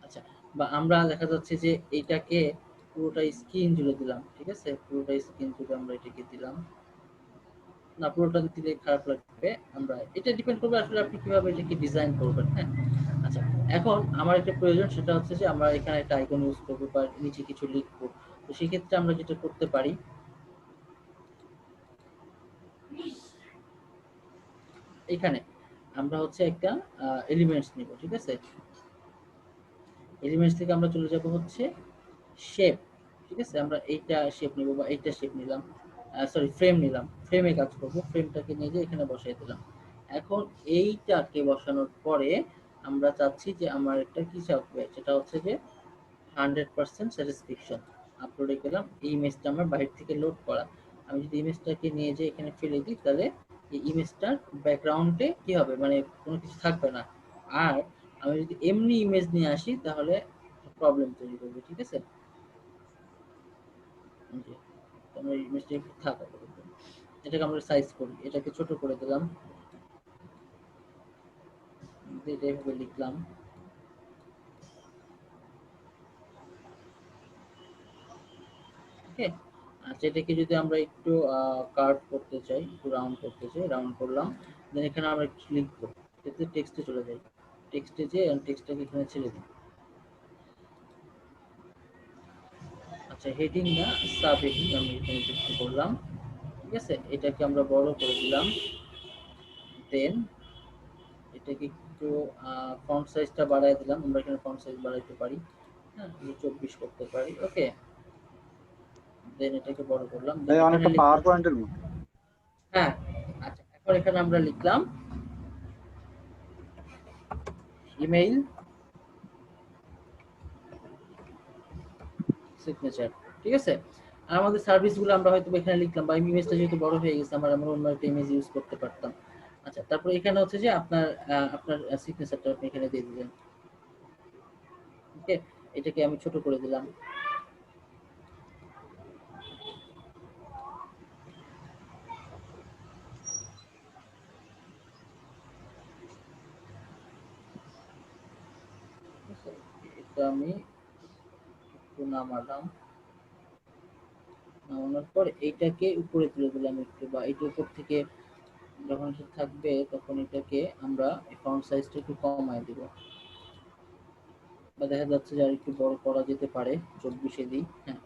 আচ্ছা, বা আমরা দেখা যাচ্ছে যে এটাকে পুরোটা স্ক্রিন জুড়ে দিলাম, ঠিক আছে, পুরোটা স্ক্রিন জুড়ে আমরা এটাকে দিলাম না, পুরোটা দিলে খারাপ লাগবে। আমরা এটা ডিপেন্ড করবে আসলে আপনি কিভাবে এটাকে ডিজাইন করবেন। হ্যাঁ আচ্ছা, এখন আমার একটা প্রয়োজন সেটা হচ্ছে যে আমরা এখানে একটা আইকন ইউজ করব বা নিচে কিছু লিখবো। তো সেই ক্ষেত্রে আমরা যেটা করতে পারি, এখানে আমরা হচ্ছে একটা এলিমেন্টস নিব, ঠিক আছে, এলিমেন্টস থেকে আমরা চলে যাব হচ্ছে শেপ, ঠিক আছে, আমরা এইটা শেপ নিব বা এইটা শেপ নিলাম, সরি ফ্রেম নিলাম, ফ্রেমে কাজ করব, ফ্রেমটাকে নিয়ে যে এখানে বসাই দিলাম। এখন এইটাকে বসানোর পরে আমরা চাচ্ছি যে আমার একটা কি চাপবে, সেটা হচ্ছে যে 100% স্যাটিসফ্যাকশন আপলোডে গেলাম। এই ইমেজটা আমার বাইরে থেকে লোড করা, আমি যদি ইমেজটাকে নিয়ে যে এখানে ফেলে দিই তাহলে এই ইমেজটার ব্যাকগ্রাউন্ডে কি হবে, মানে কোনো কিছু থাকবে না। আর আমি যদি এমনি ইমেজ নিয়ে আসি তাহলে প্রবলেম তৈরি করবে, ঠিক আছে। আমরা ইমেজটা একটু থাকা এটাকে আমরা সাইজ করি, এটাকে ছোট করে দিলাম, এইভাবে লিখলাম। ওকে, আচ্ছা এটাকে যদি আমরা একটু কার্ভ করতে চাই, একটু রাউন্ড করতে চাই, রাউন্ড করলাম। দেন এখানে আমরা লিখবো, এতে টেক্সটে চলে যাই, টেক্সটে যে টেক্সটটাকে এখানে ছেড়ে দিই। আচ্ছা হেডিং না সাব হেডিং আমি এখানে যুক্ত করলাম, ঠিক আছে, এটাকে আমরা বড় করে দিলাম। দেন এটাকে একটু ফন্ট সাইজটা বাড়ায় দিলাম, আমরা এখানে ফন্ট সাইজ বাড়াইতে পারি, হ্যাঁ 24 করতে পারি। ওকে, দেন এটাকে বড় করলাম, অনেকটা পাওয়ার পয়েন্টের মতো। হ্যাঁ আচ্ছা, এখন এখানে আমরা লিখলাম ইমেইল সিগনেচার, ঠিক আছে। আর আমাদের সার্ভিসগুলো আমরা হয়তো এখানে লিখলাম, বা ইমেজটা যেহেতু বড় হয়ে গেছে আমরা অন্য একটা ইমেজ ইউজ করতে পারতাম। আচ্ছা, তারপর এখানে হচ্ছে যে আপনার আপনার সিগনেচারটা আপনি এখানে দিয়ে দিবেন। ওকে, এটাকে আমি ছোট করে দিলাম। এটা আমি একটু নামালাম, নামানোর পর এইটাকে উপরে তুলে দিলাম একটু, বা এইটার উপর থেকে যখন এটা থাকবে তখন এটাকে আমরা ফন্ট সাইজটা একটু কমায় দিব, বা দেখা যাচ্ছে যে আর একটু বড় করা যেতে পারে, 24 দিই। হ্যাঁ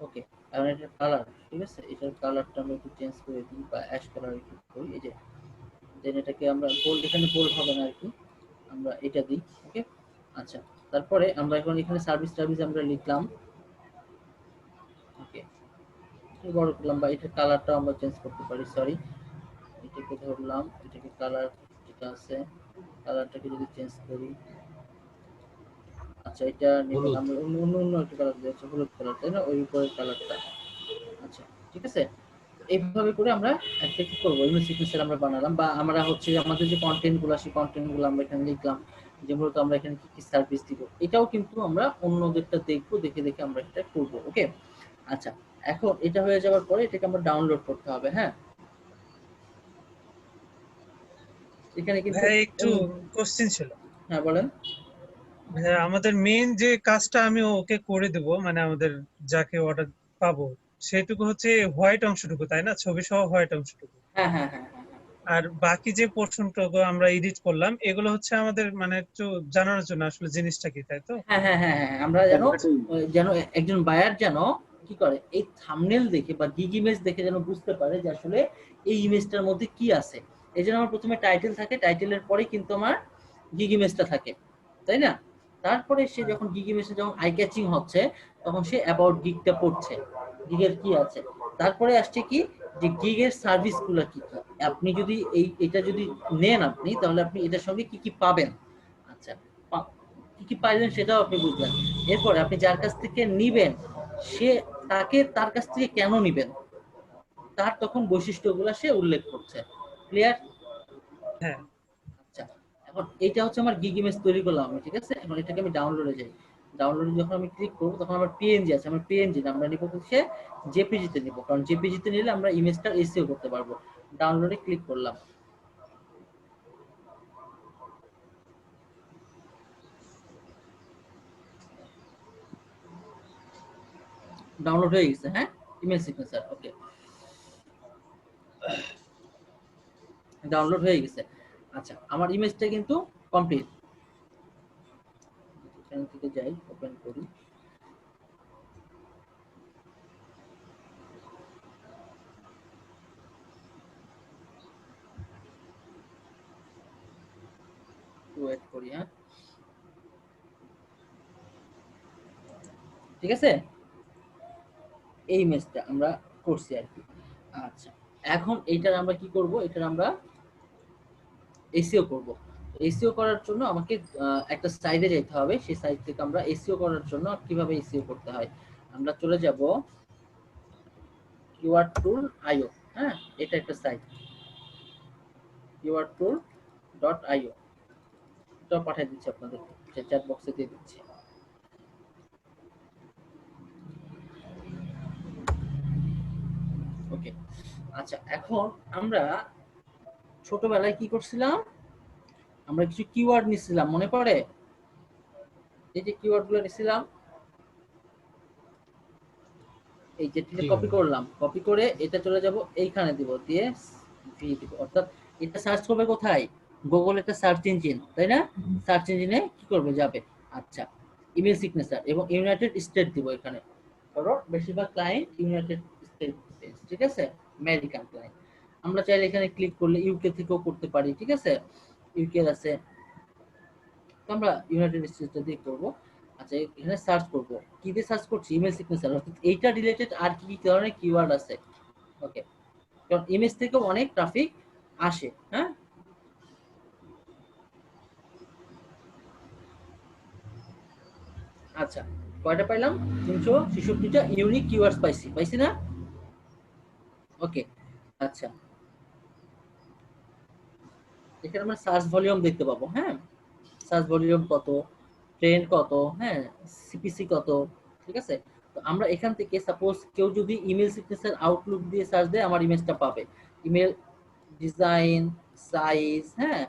ওকে, এখন এটার কালার, ঠিক আছে, এটার কালারটা আমরা একটু চেঞ্জ করে দিই বা অ্যাশ কালার একটু করি, এই যে। দেন এটাকে আমরা বোল্ড, এখানে বোল্ড হবে না আর কি, আমরা এটা দিই। ওকে, আচ্ছা তারপরে আমরা এখন এখানে সার্ভিস আমরা লিখলাম। ওকে, বড় করলাম, বা এটার কালারটা আমরা চেঞ্জ করতে পারি, সরি এটাকে ধরলাম, এটাকে কালার যেটা আছে কালারটাকে যদি চেঞ্জ করি, আচ্ছা এটা নিলাম আমরা অন্য একটা কালার দিয়েছি, হলুদ কালার, তাই না, ওই উপরের কালারটা। আচ্ছা ঠিক আছে, এইভাবে করে আমরা একটা কি করবো, ইমেজ সিগনেচার আমরা বানালাম, বা আমরা হচ্ছে আমাদের যে কন্টেন্ট গুলো, সেই কন্টেন্ট গুলো আমরা এখানে লিখলাম, যে মূলত আমরা এখানে কি কি সার্ভিস দিব, এটাও কিন্তু আমরা অন্যদেরটা দেখবো, দেখে দেখে আমরা এটা করবো। ওকে, আচ্ছা এখন এটা হয়ে যাওয়ার পরে এটাকে আমরা ডাউনলোড করতে হবে। হ্যাঁ, এখানে কিন্তু একটু কোশ্চেন ছিল। হ্যাঁ বলেন। আমাদের মেইন যে কাজটা আমি ওকে করে দেব, মানে আমাদের যাকে অর্ডার পাবো সেটুকু হচ্ছে হোয়াইট অংশটুকু, তাই না, ছবি সহ হোয়াইট অংশটুকু। হ্যাঁ হ্যাঁ হ্যাঁ, আর বাকি যে পোর্শনটুকু আমরা এডিট করলাম এগুলো হচ্ছে আমাদের মানে একটু জানানোর জন্য আসলে জিনিসটা কি, তাই তো। হ্যাঁ হ্যাঁ হ্যাঁ হ্যাঁ, আমরা যেন একজন বায়ার যেন কি কি করে, এই থাম্বনেল দেখে বা গিগ ইমেজ দেখে যেন বুঝতে পারে যে আসলে এই ইমেজটার মধ্যে কি আছে। এই জন্য আমার প্রথমে টাইটেল থাকে, টাইটেলের পরে কিন্তু আমার গিগ ইমেজটা থাকে, তাই না? তারপরে সে যখন গিগ ইমেজটা যখন আই ক্যাচিং হচ্ছে তখন সে অ্যাবাউট গিগটা পড়ছে, গিগের কি আছে। তারপরে আসছে কি যে গিগের সার্ভিসগুলো কি কি, আপনি যদি এটা যদি নেন আপনি, তাহলে আপনি এটার সঙ্গে কি কি পাবেন। আচ্ছা, কি কি পাইলেন সেটাও আপনি বুঝলেন। এরপরে আপনি যার কাছ থেকে নিবেন সে তার কাছ থেকে কেন নিবেন, তার তখন বৈশিষ্ট্যগুলো সে উল্লেখ করছে। ক্লিয়ার? হ্যাঁ। আচ্ছা, এখন এইটা হচ্ছে আমার গিগ ইমেজ তৈরি করলাম আমি, ঠিক আছে? এখন এটাকে আমি ডাউনলোডে যাই, ডাউনলোডে যখন আমি ক্লিক করব তখন আমার পিএনজি আছে, আমার পিএনজি আমরা নিব হচ্ছে জেপিজি তে নিব, কারণ জেপিজি তে নিলে আমরা ইমেজটা এসইও করতে পারবো। ডাউনলোডে ক্লিক করলাম, ডাউনলোড হয়ে গেছে। হ্যাঁ, ইমেল সিগনেচার, ওকে, ডাউনলোড হয়ে গেছে। আচ্ছা, আমার ইমেজটা কিন্তু কমপ্লিট। এখান থেকে যাই, ওপেন করি, ওয়েট করি। হ্যাঁ, ঠিক আছে, এই ইমেজটা আমরা করছি আর কি। আচ্ছা, এখন এইটার আমরা কি করব, এটার আমরা এসইও করব। এসইও করার জন্য আমাকে একটা সাইটে যেতে হবে, সেই সাইট থেকে আমরা এসইও করার জন্য কিভাবে এসইও করতে হয় আমরা চলে যাব কিওয়ার্ড টুল আইও। হ্যাঁ, এটা একটা সাইট, keywordtool.io, এটা পাঠিয়ে দিচ্ছি আপনাদের চ্যাট বক্সে দিয়ে দিচ্ছি। ওকে, আচ্ছা, এখন আমরা ছোটবেলায় কি করছিলাম, আমরা কিছু কিওয়ার্ড নিছিলাম, মনে পড়ে? এই যে কিওয়ার্ড গুলো নিছিলাম, এই যে কপি করলাম, কপি করে এটা চলে যাব এইখানে দিব, দিয়ে ভি দিব, অর্থাৎ এটা সার্চ করবে কোথায়, গুগল একটা সার্চ ইঞ্জিন, তাই না? সার্চ ইঞ্জিনে কি করবে, যাবে। আচ্ছা, ইমেল সিগনেচার এবং ইউনাইটেড স্টেট দিব এখানে, কারণ বেশিরভাগ ক্লায়েন্ট ইউনাইটেড স্টেট, ঠিক আছে, আমেরিকান ক্লায়েন্ট। আমরা চাইলে এখানে ক্লিক করলে ইউকে থেকেও করতে পারি, ঠিক আছে, ইউকে আছে, তো আমরা ইউনাইটেড স্টেটটা দিয়ে করব। আচ্ছা, এখানে সার্চ করব, কি দিয়ে সার্চ করছি, ইমেল সিগনেচার, অর্থাৎ এইটা রিলেটেড আর কি কি ধরনের কিওয়ার্ড আছে। ওকে, কারণ ইমেজ থেকে অনেক ট্রাফিক আসে। হ্যাঁ, আচ্ছা, কয়টা পাইলাম, 366টা ইউনিক কিওয়ার্ডস পাইছি না? ওকে, আচ্ছা, এখানে আমরা সার্চ ভলিউম দেখতে পাবো। হ্যাঁ, সার্চ ভলিউম কত, ট্রেন্ড কত, হ্যাঁ, সিপিসি কত, ঠিক আছে। তো আমরা এখান থেকে সাপোজ কেউ যদি ইমেল সিগনেচার আউটলুক দিয়ে সার্চ দেয়, আমার ইমেজটা পাবে, ইমেল ডিজাইন, সাইজ, হ্যাঁ,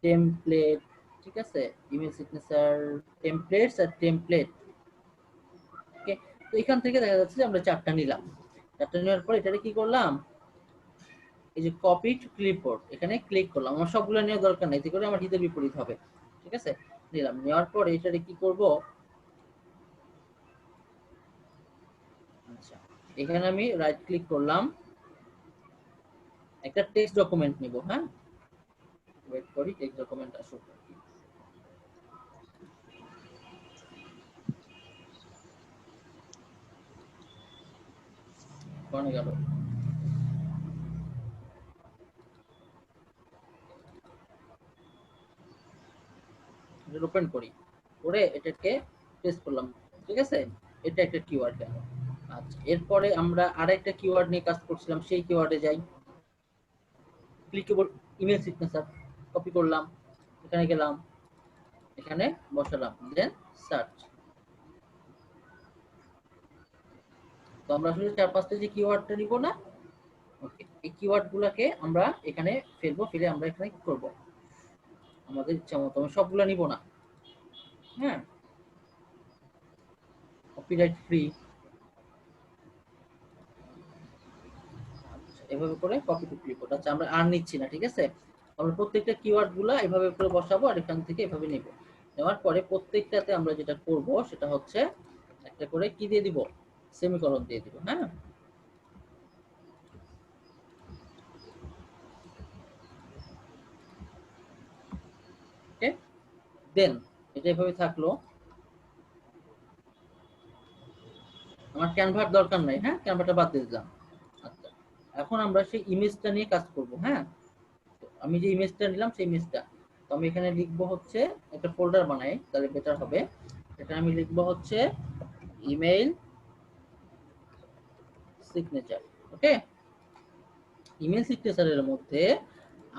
টেমপ্লেট, ঠিক আছে, ইমেল সিগনেচার টেমপ্লেটস আর টেমপ্লেট। ওকে, তো এখান থেকে দেখা যাচ্ছে যে আমরা 4টা নিলাম, 4টা নেওয়ার পর এটারে কি করলাম, এই যে কপি টু ক্লিপবোর্ড, এখানে ক্লিক করলাম। আমার সবগুলো নেওয়ার দরকার নাই, এতে করে আমার হিতে বিপরীত হবে, ঠিক আছে। নিলাম, নেওয়ার পর এটারে কি করব, আচ্ছা, এখানে আমি রাইট ক্লিক করলাম, একটা টেক্সট ডকুমেন্ট নিব। হ্যাঁ, ওয়েট করি, টেক্সট ডকুমেন্ট আসুক। কোনে গেল, এটা ওপেন করি, করে এটাকে পেস্ট করলাম, ঠিক আছে, এটা একটা কিওয়ার্ড গেল। আচ্ছা, এরপরে আমরা আরেকটা কিওয়ার্ড নিয়ে কাজ করছিলাম, সেই কিওয়ার্ডে যাই, ক্লিকেবল ইমেল সিগনেচার, কপি করলাম, এখানে গেলাম, এখানে বসালাম, দেন সার্চ। তো আমরা আসলে 4-5টা যে কিওয়ার্ডটা নিব না, ওকে, এই কিওয়ার্ড গুলাকে আমরা এখানে ফেলবো, ফেলে আমরা এখানে কি করব, আমাদের ইচ্ছা মতো, আমি সবগুলা নিব না। হ্যাঁ, কপিরাইট ফ্রি, এভাবে করে কপি টু ক্লিপবোর্ড। আচ্ছা, আমরা আর নিচ্ছি না, ঠিক আছে, আমরা প্রত্যেকটা কিওয়ার্ড গুলা এভাবে করে বসাবো আর এখান থেকে এভাবে নেব। নেওয়ার পরে প্রত্যেকটাতে আমরা যেটা করব সেটা হচ্ছে একটা করে কি দিয়ে দিব, সেমিকোলন দিয়ে দিব। হ্যাঁ, ওকে, দেন এটা এভাবে থাকলো। আমার ক্যানভার দরকার নাই, হ্যাঁ, ক্যানভাটা বাদ দিয়ে দিলাম। আচ্ছা, এখন আমরা সেই ইমেজটা নিয়ে কাজ করব। হ্যাঁ, তো আমি যে ইমেজটা নিলাম সেই ইমেজটা, তো আমি এখানে লিখবো হচ্ছে, একটা ফোল্ডার বানাই তাহলে বেটার হবে। এটা আমি লিখবো হচ্ছে ইমেইল সিগনেচার। ওকে, ইমেল সিগনেচারের মধ্যে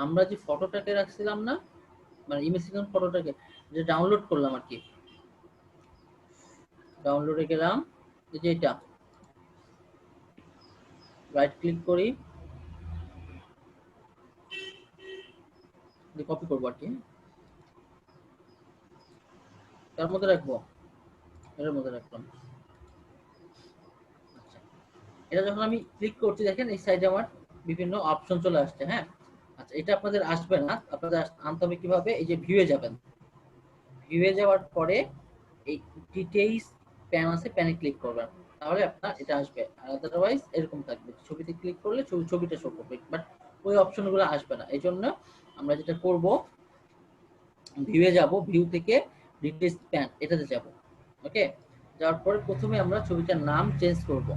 আমরা যে ফটোটাকে রাখছিলাম না, মানে ইমেল সিগনেচার ফটোটাকে যে ডাউনলোড করলাম আর কি, ডাউনলোডে গেলাম, এই যে এটা রাইট ক্লিক করি, কপি করবো আর কি, তার মধ্যে রাখবো, এর মধ্যে রাখলাম। আচ্ছা, এটা যখন আমি ক্লিক করছি দেখেন এই সাইডে আমার বিভিন্ন অপশন চলে আসছে। হ্যাঁ, আচ্ছা, এটা আপনাদের আসবে না, আপনাদের আনতে হবে কিভাবে, এই যে ভিউয়ে যাবেন, ভিউয়ে যাওয়ার পরে এই ডিটেইলস প্যান আছে, প্যানে ক্লিক করবেন, তাহলে আপনার এটা আসবে। আর আদারওয়াইজ এরকম থাকবে, ছবিতে ক্লিক করলে ছবিটা শো করবে, বাট ওই অপশনগুলো আসবে না। এই জন্য আমরা যেটা করব, ভিউয়ে যাব, ভিউ থেকে ডিটেইলস প্যান এটাতে যাব। ওকে, যাওয়ার পরে প্রথমে আমরা ছবিটার নাম চেঞ্জ করব।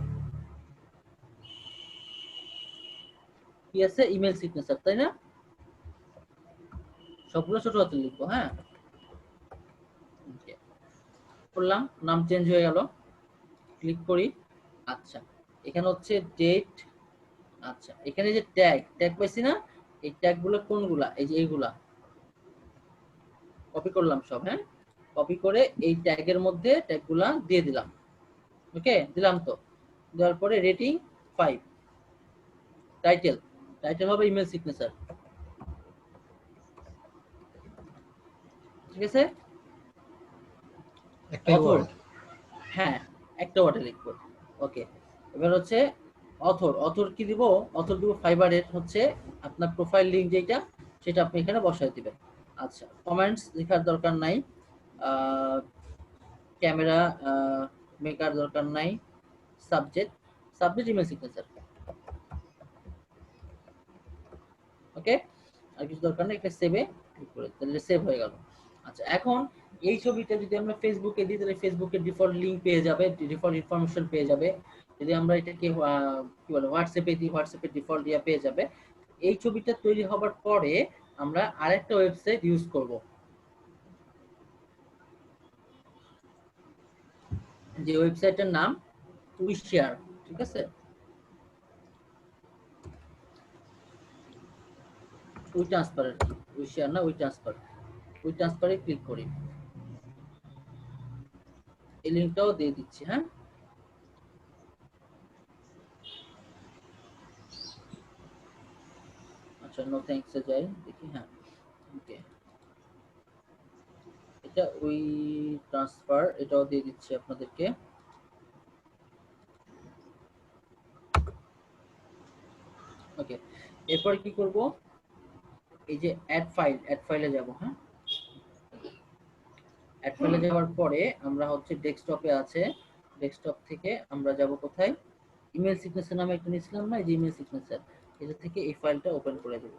কি আছে, ইমেল সিগনেচার, তাই না? সবগুলো ছোট হাতে লিখবো। হ্যাঁ, করলাম, নাম চেঞ্জ হয়ে গেল, ক্লিক করি। আচ্ছা, এখানে হচ্ছে ডেট। আচ্ছা, এখানে যে ট্যাগ পাইছি না, এই ট্যাগ গুলো কোনগুলা, এই যে এইগুলা কপি করলাম সব। হ্যাঁ, কপি করে এই ট্যাগের মধ্যে ট্যাগগুলা দিয়ে দিলাম। ওকে, দিলাম তো, দেওয়ার পরে রেটিং 5, টাইটেল হবে ইমেল সিগনেচার। ঠিক আছে, অথর, হ্যাঁ একটা ওয়ার্ডে লিখবো। ওকে, এবার হচ্ছে অথর কি দিব, অথর দিব ফাইবারের হচ্ছে আপনার প্রোফাইল লিংক যেটা, সেটা আপনি এখানে বসায় দিবেন। আচ্ছা, কমেন্টস লেখার দরকার নাই, ক্যামেরা মেকার দরকার নাই, সাবজেক্ট ইমেল সিগনেচার। ওকে, আর কিছু দরকার নেই, এটা সেভে ক্লিক করে তাহলে সেভ হয়ে গেল। আচ্ছা, এখন এই ছবিটা যদি আমরা ফেসবুকে দিই তাহলে ফেসবুকের ডিফল্ট লিংক পেয়ে যাবে, ডিফল্ট ইনফরমেশন পেয়ে যাবে। যদি আমরা এটাকে কি বলে হোয়াটসঅ্যাপে দিই, হোয়াটসঅ্যাপের ডিফল্ট ইয়া পেয়ে যাবে। এই ছবিটা তৈরি হবার পরে আমরা আরেকটা ওয়েবসাইট ইউজ করব, যে ওয়েবসাইটের নাম উইশশেয়ার। ঠিক আছে, উই ট্রান্সফার, উইশশেয়ার না, উই ট্রান্সফারে ক্লিক করি, এই লিংকটাও দিয়ে দিচ্ছি। হ্যাঁ, আচ্ছা, নো থ্যাঙ্কস এ যাই দেখি। হ্যাঁ, ওকে, এটা ওই ট্রান্সফার, এটাও দিয়ে দিচ্ছি আপনাদেরকে। ওকে, এরপর কি করব, এই যে অ্যাড ফাইলে যাব। হ্যাঁ, অ্যাড ফাইলে যাওয়ার পরে আমরা হচ্ছে ডেস্কটপে আছে, ডেস্কটপ থেকে আমরা যাব কোথায়, ইমেল সিগনেচার নামে একটা নিয়েছিলাম না, এই যে ইমেল সিগনেচার, এটা থেকে এই ফাইলটা ওপেন করে দেব।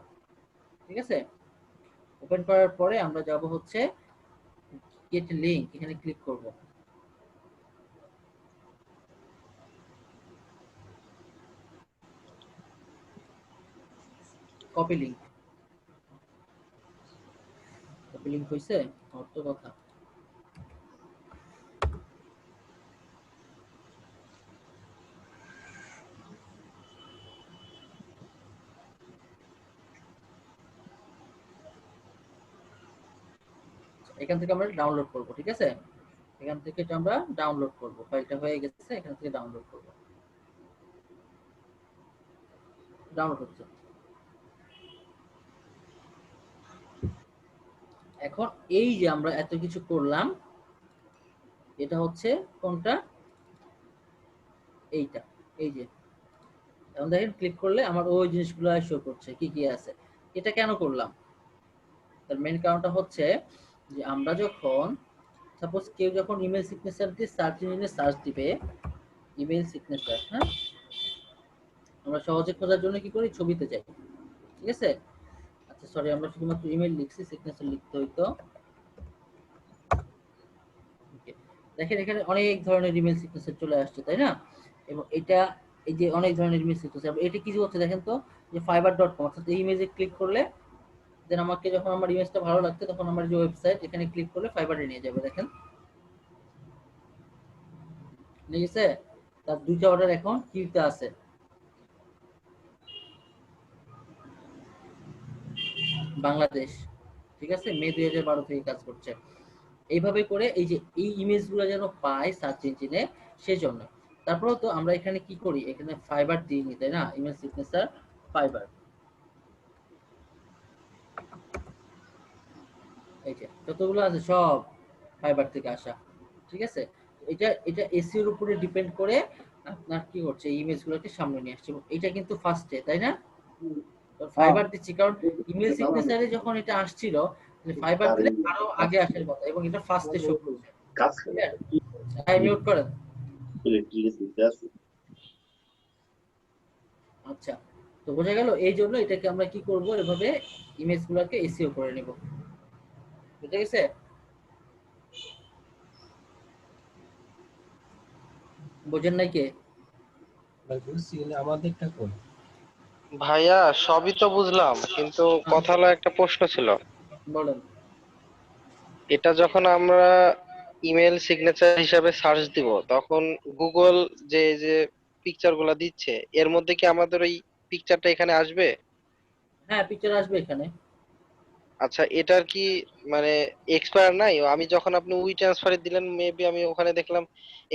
ঠিক আছে, ওপেন করার পরে আমরা যাব হচ্ছে গেট লিংক, এখানে ক্লিক করব। কপি লিংক হইছে, অর্থ কথা। এখান থেকে আমরা ডাউনলোড করব। ঠিক আছে, এখান থেকে এটা আমরা ডাউনলোড করব, ফাইলটা হয়ে গেছে, এখান থেকে ডাউনলোড করব। ডাউনলোড হচ্ছে। এখন এই যে আমরা এত কিছু করলাম, এটা হচ্ছে কোনটা, এইটা, এই যে এখন দেখেন ক্লিক করলে আমার ওই জিনিসগুলো শো করছে কি কি আছে। এটা কেন করলাম, তার মেইন কারণটা হচ্ছে যে আমরা যখন সাপোজ কেউ যখন ইমেল সিগনেচার দিয়ে সার্চ ইঞ্জিনে সার্চ দিবে, ইমেল সিগনেচার। হ্যাঁ, আমরা সহজে খোঁজার জন্য কি করি, ছবিতে যাই। ঠিক আছে, আচ্ছা সরি, আমরা শুধুমাত্র ইমেল লিখছি, সিগনেচার লিখতে হইতো। Okay, দেখেন এখানে অনেক ধরনের ইমেল সিগনেচার চলে আসছে, তাই না? এবং এটা এই যে অনেক ধরনের ইমেল সিগনেচার, এটা কি হচ্ছে দেখেন তো, যে fiverr.com, অর্থাৎ এই ইমেজে ক্লিক করলে দেন আমাকে যখন আমার ইমেজটা ভালো লাগছে তখন আমার যে ওয়েবসাইট, এখানে ক্লিক করলে ফাইবারে নিয়ে যাবে। দেখেন নিয়ে গেছে। তার দুইটা অর্ডার এখন কিউতে আছে। বাংলাদেশ, ঠিক আছে, মে 2012 থেকে কাজ করছে। এইভাবে করে এই যে এই ইমেজগুলো যেন পায় সার্চ ইঞ্জিনে, সেজন্য। তারপরেও তো আমরা এখানে কি করি, এখানে ফাইবার দিয়ে নিই, তাই না? ইমেল সিগনেচার ফাইবার, এই যে যতগুলো আছে সব ফাইবার থেকে আসা। ঠিক আছে, এটা এটা এসইও এর উপরে ডিপেন্ড করে আপনার কি হচ্ছে, এই ইমেজগুলোকে সামনে নিয়ে আসছে। এটা কিন্তু ফার্স্টে, তাই না? ফাইবার দিচ্ছি কারণ ইমেল সিগনেচারে যখন এটা আসছিল, ফাইবার দিলে আরো আগে আসার কথা, এবং এটা ফার্স্টে শো করছে। আই মিউট করেন। আচ্ছা, তো বোঝা গেল। এই জন্য এটাকে আমরা কি করব, এভাবে ইমেজগুলোকে এসইও করে নেব। বুঝা গেছে? বোঝেন নাই কে? ভাই বুঝছি, আমাদেরটা কোন? ভাইয়া সবই তো বুঝলাম, কিন্তু কথা হলো একটা প্রশ্ন ছিল। বলেন। এটা যখন আমরা ইমেল সিগনেচার হিসাবে সার্চ দিব, তখন গুগল যে যে পিকচার গুলা দিচ্ছে, এর মধ্যে কি আমাদের ওই পিকচারটা এখানে আসবে? হ্যাঁ, পিকচার আসবে এখানে। আচ্ছা, এটার কি মানে এক্সপায়ার নাই? আমি যখন আপনি উই ট্রান্সফারে দিলেন, মেবি আমি ওখানে দেখলাম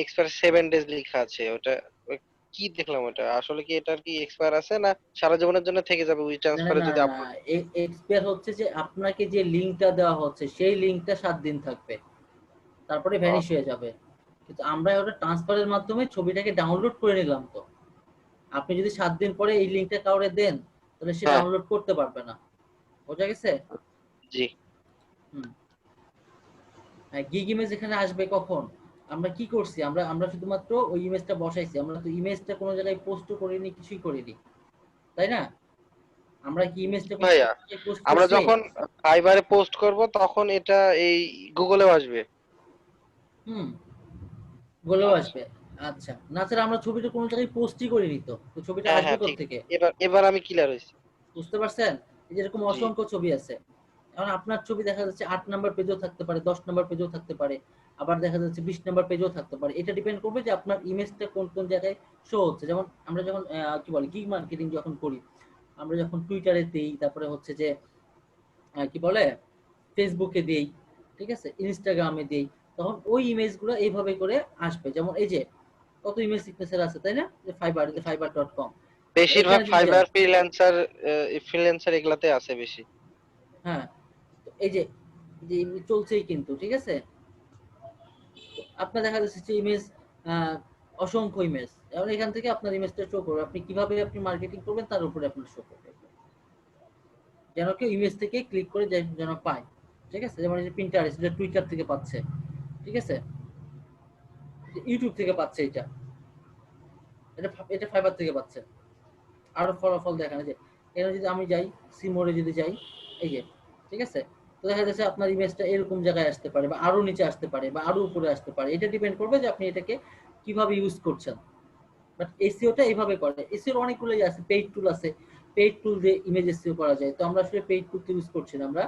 এক্সপায়ার 7 days লেখা আছে। ওটা কি দেখলাম, ওটা আসলে কি এটার কি এক্সপায়ার আছে, না সারা জীবনের জন্য থেকে যাবে উই না না ট্রান্সফারে না যদি না, আপলোড? এক্সপায়ার হচ্ছে যে আপনাকে যে লিংকটা দেওয়া হচ্ছে সেই লিংকটা 7 দিন থাকবে, তারপরে ভ্যানিশ হয়ে যাবে। কিন্তু আমরা ওটা ট্রান্সফারের মাধ্যমে ছবিটাকে ডাউনলোড করে নিলাম। তো আপনি যদি 7 দিন পরে এই লিংকটা কাউরে দেন, তাহলে সে হ্যাঁ, ডাউনলোড করতে পারবে না। বোঝা গেছে? জি। হুম। গিগ ইমেজ এখানে আসবে কখন? আমরা কি করছি, আমরা আমরা শুধুমাত্র ওই ইমেজটা বসাইছি, আমরা তো ইমেজটা কোনো জায়গায় পোস্ট করিনি, কিছুই করিনি, তাই না? আমরা কি ইমেজটা কোনো ভাইয়া, জায়গায় পোস্ট আমরা করছি? যখন ফাইবারে পোস্ট করব তখন এটা এই গুগলেও আসবে? হুম, গুগলেও আচ্ছা, আসবে। আচ্ছা, না স্যার, আমরা ছবিটা কোনো জায়গায় পোস্টই করিনি, তো তো ছবিটা হ্যাঁ আসবে হ্যাঁ, ঠিক আছে। কোত্থেকে? এবার এবার আমি ক্লিয়ার হয়েছি। বুঝতে পারছেন? এই যে এরকম জি। অসংখ্য ছবি আছে। এখন আপনার ছবি দেখা যাচ্ছে 8 নাম্বার পেজেও থাকতে পারে, 10 নাম্বার পেজেও থাকতে পারে, আবার দেখা যাচ্ছে 20 নাম্বার পেজেও থাকতে পারে। এটা ডিপেন্ড করবে যে আপনার ইমেজটা কোন কোন জায়গায় শো হচ্ছে। যেমন আমরা যখন কি বলে গিগ মার্কেটিং যখন করি, আমরা যখন টুইটারে দেই, তারপরে হচ্ছে যে কি বলে ফেসবুকে দেই, ঠিক আছে, ইনস্টাগ্রামে দেই, তখন ওই ইমেজগুলো এইভাবে করে আসবে। যেমন এই যে কত ইমেজ সিগনেচার আছে, তাই না? যে ফাইবার, যে fiverr.com, বেশিরভাগ এখানে যদি যাই, ফাইবার ফ্রিল্যান্সার এগুলাতে আছে বেশি। হ্যাঁ, তো এই যে যে চলছেই কিন্তু, ঠিক আছে। আপনার দেখা যাচ্ছে যে ইমেজ, অসংখ্য ইমেজ, এখন এখান থেকে আপনার ইমেজটা শো করবে। আপনি কিভাবে আপনি মার্কেটিং করবেন তার উপরে আপনার শো করবে, যেন কেউ ইমেজ থেকে ক্লিক করে যেন পায়। ঠিক আছে, যেমন এই যে পিন্টারেস্ট, এটা টুইটার থেকে পাচ্ছে, ঠিক আছে, ইউটিউব থেকে পাচ্ছে, এটা এটা এটা ফাইবার থেকে পাচ্ছে। আরো ফলাফল দেখানো যে এখানে যদি আমি যাই, সিমোরে যদি যাই, এই যে, ঠিক আছে, তো দেখা যাচ্ছে আপনার ইমেজটা এরকম জায়গায় আসতে পারে, বা আরো নিচে আসতে পারে, বা আরো উপরে আসতে পারে। এটা ডিপেন্ড করবে যে আপনি এটাকে কিভাবে ইউজ করছেন। বাট এসইওটা এইভাবে করে। এসইওর অনেকগুলোই আছে, পেইড টুল আছে, পেইড টুল দিয়ে ইমেজ এসইও করা যায়। তো আমরা আসলে পেইড টুল ইউজ করছি না, আমরা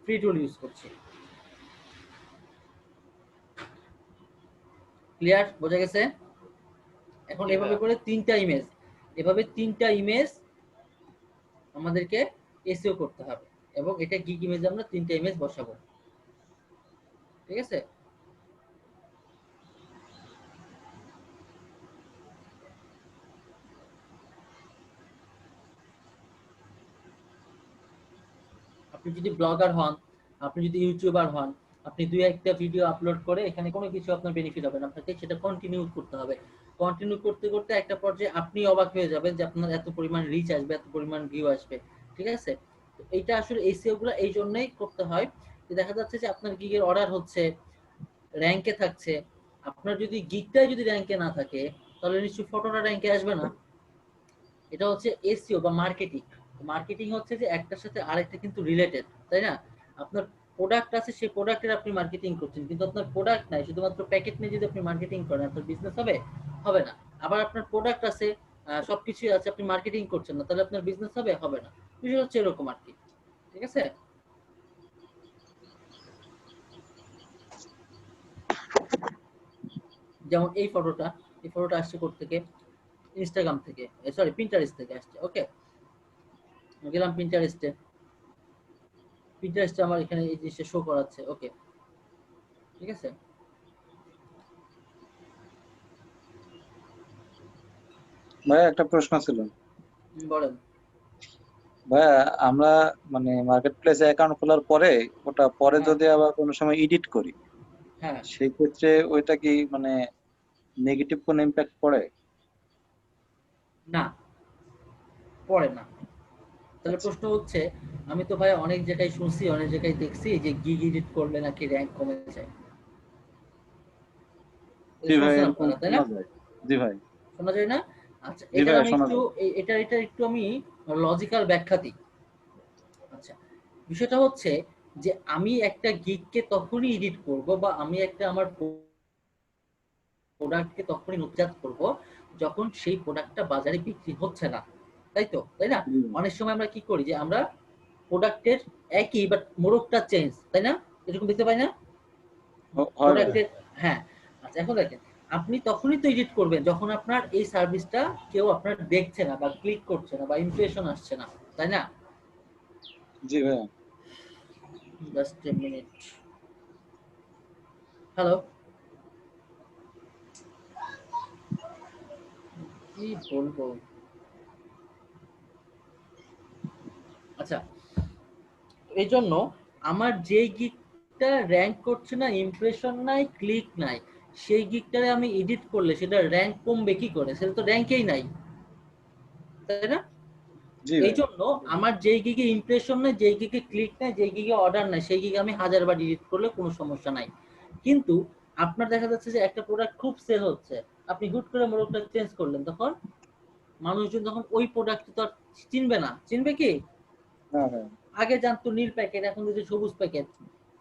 ফ্রি টুল ইউজ করছি। ক্লিয়ার? বোঝা গেছে? এখন জি এভাবে ভাইয়া। করে এভাবে তিনটা ইমেজ আমাদেরকে এসইও করতে হবে, এবং এটা গিগ ইমেজে আমরা তিনটা ইমেজ বসাবো। ঠিক আছে, আপনি যদি ব্লগার হন, আপনি যদি ইউটিউবার হন, আপনি দুই একটা ভিডিও আপলোড করে এখানে কোনো কিছু আপনার বেনিফিট হবে না, আপনাকে সেটা কন্টিনিউ করতে হবে। কন্টিনিউ করতে করতে একটা পর্যায়ে আপনি অবাক হয়ে যাবেন যে আপনার এত পরিমাণ রিচ আসবে, এত পরিমাণ ভিউ আসবে। ঠিক আছে, তো এইটা আসলে এসইও গুলো এই জন্যই করতে হয় যে দেখা যাচ্ছে যে আপনার গিগের অর্ডার হচ্ছে, র্যাঙ্কে থাকছে, আপনার যদি গিকটাই যদি র্যাঙ্কে না থাকে তাহলে নিশ্চয়ই ফটোটা র্যাঙ্কে আসবে না। এটা হচ্ছে এসইও বা মার্কেটিং। মার্কেটিং হচ্ছে যে একটার সাথে আরেকটা কিন্তু রিলেটেড, তাই না? আপনার প্রোডাক্ট আছে, সেই প্রোডাক্টের আপনি মার্কেটিং করছেন, কিন্তু আপনার প্রোডাক্ট নাই, শুধুমাত্র প্যাকেট নিয়ে যদি আপনি মার্কেটিং করেন আপনার বিজনেস হবে? হবে না। আবার আপনার প্রোডাক্ট আছে, সবকিছুই আছে, আপনি মার্কেটিং করছেন না, তাহলে আপনার বিজনেস হবে? হবে না। বিষয় হচ্ছে এরকম আর কি, ঠিক আছে? যেমন এই ফটোটা আসছে কোথা থেকে? ইনস্টাগ্রাম থেকে, সরি পিন্টারেস্ট থেকে আসছে। ওকে, গেলাম পিন্টারেস্টে, আমার এখানে এই জিনিসটা শো করাচ্ছে। ওকে, ঠিক আছে। ভাইয়া একটা প্রশ্ন ছিল। বলেন। ভাইয়া আমরা মানে মার্কেট প্লেসে অ্যাকাউন্ট খোলার পরে ওটা পরে হ্যাঁ যদি আবার কোনো সময় এডিট করি, হ্যাঁ, সেই ক্ষেত্রে ওইটা কি মানে নেগেটিভ কোনো ইম্প্যাক্ট পড়ে? না পড়ে না। তাহলে আচ্ছা। প্রশ্ন হচ্ছে, আমি তো ভাই অনেক জায়গায় শুনছি, অনেক জায়গায় দেখছি যে গিগ এডিট করলে নাকি র্যাঙ্ক কমে যায়। এটা জি ভাই, শুনছেন এরকম আপনারা, তাই না? শোনা যায়। জি ভাই। শোনা যায় না? আচ্ছা, জি এটার ভাইয়া, আমি শোনা একটু যায়। এটা একটু আমি লজিক্যাল ব্যাখ্যা দিই। আচ্ছা, বিষয়টা হচ্ছে যে আমি একটা গিগকে তখনই এডিট করব বা আমি একটা আমার প্রোডাক্টকে তখনই নতুনজাত করব যখন সেই প্রোডাক্টটা বাজারে বিক্রি হচ্ছে না, তাই তো? তাই না? জি ভাই। অনেক সময় আমরা কি করি যে আমরা প্রোডাক্টের একই বাট মোড়কটা চেঞ্জ, তাই না? এরকম দেখতে পাই না হয় ভাইয়া। প্রোডাক্টের? হ্যাঁ। আচ্ছা, এখন দেখেন, আপনি তখনই তো এডিট করবেন যখন আপনার এই সার্ভিসটা কেউ আপনার দেখছে না বা ক্লিক করছে না বা ইমপ্রেশন আসছে না, তাই না? জি ভাইয়া। Just a minute. হ্যালো, কি বলবো? আচ্ছা, এই জন্য আমার যে গিকটা র্যাঙ্ক করছে না, ইমপ্রেশন নাই, ক্লিক নাই, সেই গিকটারে আমি এডিট করলে সেটা র্যাঙ্ক কমবে কি করে? সেটা তো র্যাঙ্কেই নাই, তাই না? জি এই ভাইয়া। জন্য আমার যেই গিগে ইমপ্রেশন নাই, যেই গিগে ক্লিক নাই, যেই গিগে অর্ডার নাই, সেই গিগে আমি 1000 বার এডিট করলে কোনো সমস্যা নাই। কিন্তু আপনার দেখা যাচ্ছে যে একটা প্রোডাক্ট খুব সেল হচ্ছে, আপনি হুট করে মোড়কটা চেঞ্জ করলেন, তখন মানুষজন তখন ওই প্রোডাক্ট তো আর চিনবে না। চিনবে কি? হ্যাঁ ভাইয়া। আগে জানতো নীল প্যাকেট, এখন যদি সবুজ প্যাকেট,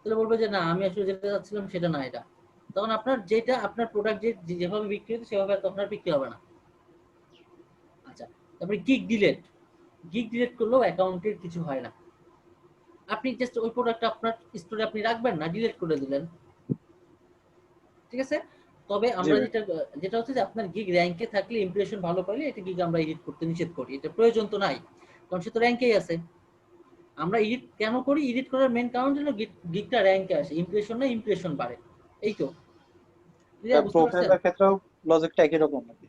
তাহলে বলবে যে না, আমি আসলে যেটা চাচ্ছিলাম সেটা না এটা। তখন আপনার যেটা আপনার প্রোডাক্ট যেভাবে বিক্রি হতো সেভাবে আর তখন আর বিক্রি হবে না। আচ্ছা, তারপরে গিগ ডিলেট করলেও অ্যাকাউন্টের কিছু হয় না। আপনি জাস্ট ওই প্রোডাক্টটা আপনার স্টোরে আপনি রাখবেন না, ডিলিট করে দিলেন, ঠিক আছে? তবে জি আমরা ভাই। যেটা যেটা হচ্ছে যে আপনার গিগ র্যাঙ্কে থাকলে, ইমপ্রেশন ভালো পাইলে এটা গিগ আমরা এডিট করতে নিষেধ করি, এটা প্রয়োজন তো নাই, কারণ সে তো র্যাঙ্কেই আছে। আমরা এডিট কেন করি? এডিট করার মেইন কারণ হলো গিগটা র্যাঙ্কে আসে, ইমপ্রেশন না ইমপ্রেশন বাড়ে, এই তো। বুঝতে পারছেন? প্রোফাইলের ক্ষেত্রেও লজিকটা একই রকম নাকি?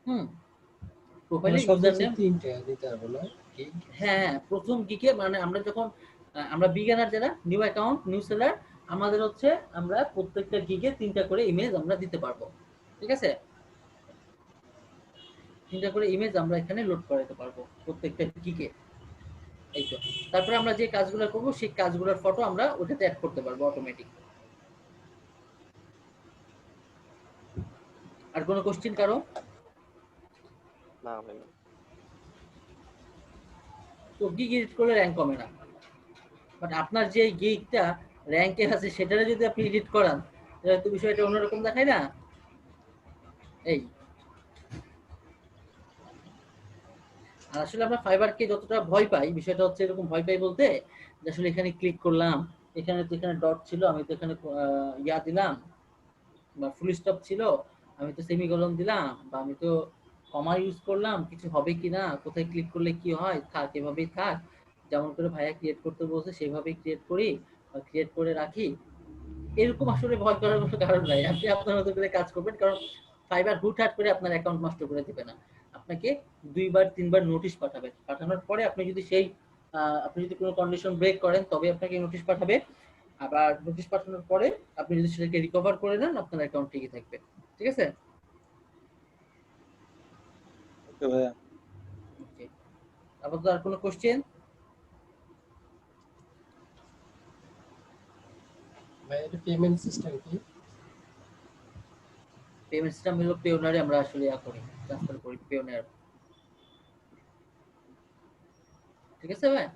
হুম, মানে প্রোফাইলে ইউজার সর্বোচ্চ নেম। 3টা দিতে হবে না? ঠিক। হ্যাঁ, প্রথম গিগে মানে আমরা যখন আমরা বিগিনার যারা, নিউ অ্যাকাউন্ট, নিউ সেলার, আমাদের হচ্ছে আমরা প্রত্যেকটা গিগে 3টা করে ইমেজ আমরা দিতে পারবো, ঠিক আছে? 3টা করে ইমেজ আমরা এখানে লোড করাতে পারবো প্রত্যেকটা গিগে, এই তো। তারপরে আমরা যে কাজগুলো করবো সেই কাজগুলোর ফটো আমরা ওটাতে অ্যাড করতে পারবো অটোমেটিক। আর কোনো কোশ্চেন কারো? না ভাই। তো গিগ এডিট করলে র্যাঙ্ক কমে না, বাট আপনার যে গিগটা র্যাঙ্কে আছে সেটারে যদি আপনি এডিট করান তাহলে তো বিষয়টা অন্যরকম দেখায় না? এই, আর আসলে আমরা ফাইবারকে যতটা ভয় পাই, বিষয়টা হচ্ছে এরকম ভয় পাই বলতে, যে আসলে এখানে ক্লিক করলাম, এখানে তো এখানে ডট ছিল, আমি তো এখানে ইয়া দিলাম বা ফুল স্টপ ছিল, আমি তো সেমিকোলন দিলাম, বা আমি তো কমা ইউজ করলাম, কিছু হবে কি না, কোথায় ক্লিক করলে কি হয়, থাক এভাবেই থাক, যেমন করে ভাইয়া ক্রিয়েট করতে বলছে সেভাবেই ক্রিয়েট করি বা ক্রিয়েট করে রাখি। এরকম আসলে ভয় করার কোনো কারণ নাই, আপনি আপনার মতো করে কাজ করবেন, কারণ ফাইবার হুটহাট করে আপনার অ্যাকাউন্ট নষ্ট করে দিবে না। আপনাকে 2বার 3বার নোটিশ পাঠাবে, পাঠানোর পরে আপনি যদি আপনি যদি কোনো কন্ডিশন ব্রেক করেন তবে আপনাকে নোটিশ পাঠাবে। আবার নোটিশ পাঠানোর পরে আপনি যদি সেটাকে রিকভার করে নেন আপনার অ্যাকাউন্ট ঠিকই থাকবে, ঠিক আছে? ওকে ভাইয়া। ওকে, আপাতত আর কোনো কোশ্চেন? ভাই, এটা পেমেন্ট সিস্টেম কি? পেমেন্ট সিস্টেম হলো পেওনারে আমরা আসলে করি, ট্রান্সফার করি পেওনার। ঠিক আছে ভাই?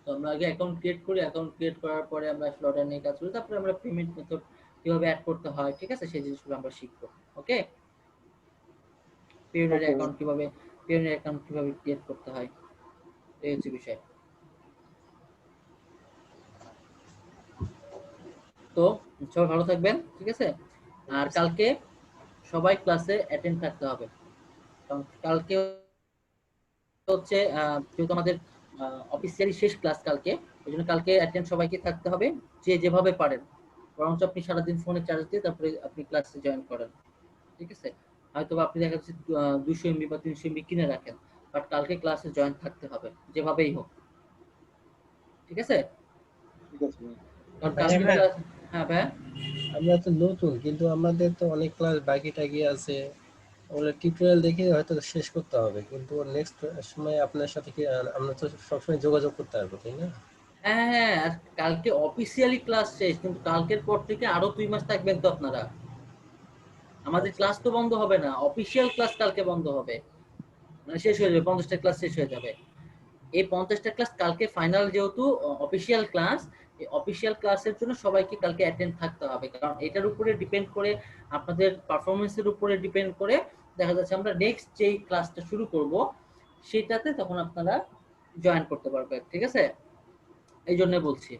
তো আমরা আগে অ্যাকাউন্ট ক্রিয়েট করি, অ্যাকাউন্ট ক্রিয়েট করার পরে আমরা আসলে অর্ডার নিয়ে কাজ করি, তারপরে আমরা পেমেন্ট মেথড কিভাবে অ্যাড করতে হয়, ঠিক আছে, সেই জিনিসগুলো আমরা শিখবো। ওকে, পেওনারে অ্যাকাউন্ট কিভাবে ক্রিয়েট করতে হয়, এই হচ্ছে বিষয়। তো সবাই ভালো থাকবেন, ঠিক আছে। আর কালকে সবাই ক্লাসে অ্যাটেন্ড থাকতে হবে, কারণ কালকে হচ্ছে যেহেতু আমাদের অফিসিয়ালি শেষ ক্লাস কালকে, এই জন্য কালকে অ্যাটেন্ড সবাইকে থাকতে হবে, যে যেভাবে পারেন। বরঞ্চ আপনি সারাদিন ফোনে চার্জ দিয়ে তারপরে আপনি ক্লাসে জয়েন করেন, ঠিক আছে। হয়তো আপনি দেখা যাচ্ছে 200 এমবি বা 300 এমবি কিনে রাখেন, বাট কালকে ক্লাসে জয়েন থাকতে হবে যেভাবেই হোক, ঠিক আছে। ঠিক আছে ভাই। কারণ ভাই, কালকে ক্লাস, হ্যাঁ ভাই, আমরা তো নতুন, কিন্তু আমাদের তো অনেক ক্লাস বাকি টাকি আছে, ওগুলো টিউটোরিয়াল দেখে হয়তো শেষ করতে হবে, কিন্তু নেক্সট সময় আপনার সাথে কি আমরা তো সবসময় যোগাযোগ করতে পারবো, তাই না? হ্যাঁ হ্যাঁ, আর কালকে অফিসিয়ালি ক্লাস শেষ, কিন্তু কালকের পর থেকে আরো 2 মাস থাকবেন তো আপনারা। আমাদের আচ্ছা। ক্লাস তো বন্ধ হবে না, অফিসিয়াল ক্লাস কালকে বন্ধ হবে, মানে শেষ হয়ে যাবে, 50টা ক্লাস শেষ হয়ে যাবে। এই 50টা ক্লাস কালকে ফাইনাল, যেহেতু অফিসিয়াল ক্লাস, এই অফিসিয়াল ক্লাসের জন্য সবাইকে কালকে অ্যাটেন্ড থাকতে হবে, কারণ এটার উপরে ডিপেন্ড করে, আপনাদের পারফরমেন্সের উপরে ডিপেন্ড করে দেখা যাচ্ছে আমরা নেক্সট যেই ক্লাসটা শুরু করব সেটাতে তখন আপনারা জয়েন করতে পারবেন, ঠিক আছে। এই জন্য বলছি,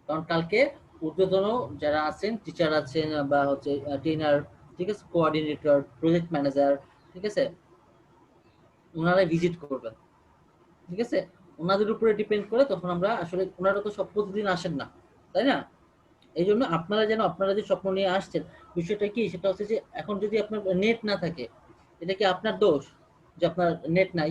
কারণ কালকে ঊর্ধ্বতন যারা আছেন, টিচার আছেন বা হচ্ছে ট্রেনার, ঠিক আছে, কোঅর্ডিনেটর, প্রজেক্ট ম্যানেজার, ঠিক আছে, ওনারা ভিজিট করবেন, ঠিক আছে। ওনাদের উপরে ডিপেন্ড করে তখন আমরা আসলে, ওনারা তো সব প্রতিদিন আসেন না, তাই না। এই জন্য আপনারা যে স্বপ্ন নিয়ে আসছেন, বিষয়টা কি, সেটা হচ্ছে যে এখন যদি আপনার নেট না থাকে, এটা কি আপনার দোষ যে আপনার নেট নাই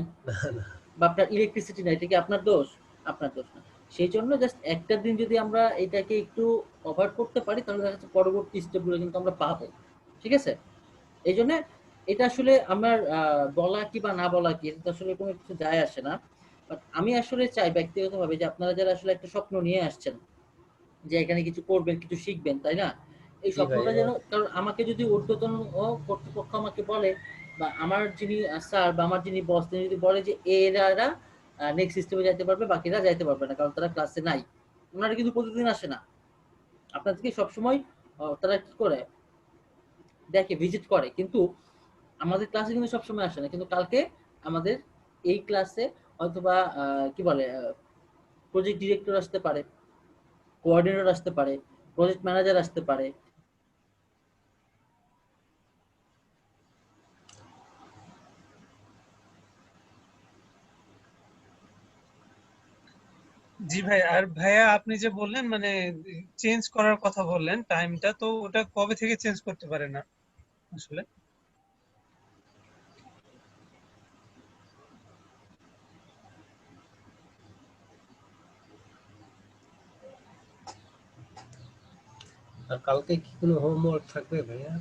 বা আপনার ইলেকট্রিসিটি নাই, এটা কি আপনার দোষ? আপনার দোষ না। সেই জন্য জাস্ট একটা দিন যদি আমরা এটাকে একটু কভার করতে পারি, তাহলে দেখা যাচ্ছে পরবর্তী স্টেপগুলো কিন্তু আমরা পাবো, ঠিক আছে। এই জন্য এটা আসলে আমার বলা কি বা না বলা কি, এটা আসলে কোনো কিছু যায় আসে না। বাট আমি আসলে চাই ব্যক্তিগতভাবে যে আপনারা যারা আসলে একটা স্বপ্ন নিয়ে আসছেন যে এখানে কিছু করবেন, কিছু শিখবেন, তাই না, এই জি ভাই। স্বপ্নটা যেন, কারণ আমাকে যদি ঊর্ধ্বতন কর্তৃপক্ষ আমাকে বলে, বা আমার যিনি স্যার বা আমার যিনি বস, তিনি যদি বলে যে এরা নেক্সট সিস্টেমে যাইতে পারবে, বাকিরা যাইতে পারবে না কারণ তারা ক্লাসে নাই, ওনারা কিন্তু প্রতিদিন আসে না, আপনাদেরকে সবসময় তারা কি করে দেখে, ভিজিট করে, কিন্তু আমাদের ক্লাসে কিন্তু সবসময় আসে না। কিন্তু কালকে আমাদের এই ক্লাসে হয়তোবা কি বলে, প্রজেক্ট ডিরেক্টর আসতে পারে, কোঅর্ডিনেটর আসতে পারে, প্রজেক্ট ম্যানেজার আসতে পারে। জি ভাই। আর ভাইয়া আপনি যে বললেন মানে চেঞ্জ করার কথা বললেন টাইমটা, তো ওটা কবে থেকে চেঞ্জ করতে পারে না আসলে? আর কালকে কি কোনো হোমওয়ার্ক থাকবে ভাইয়া?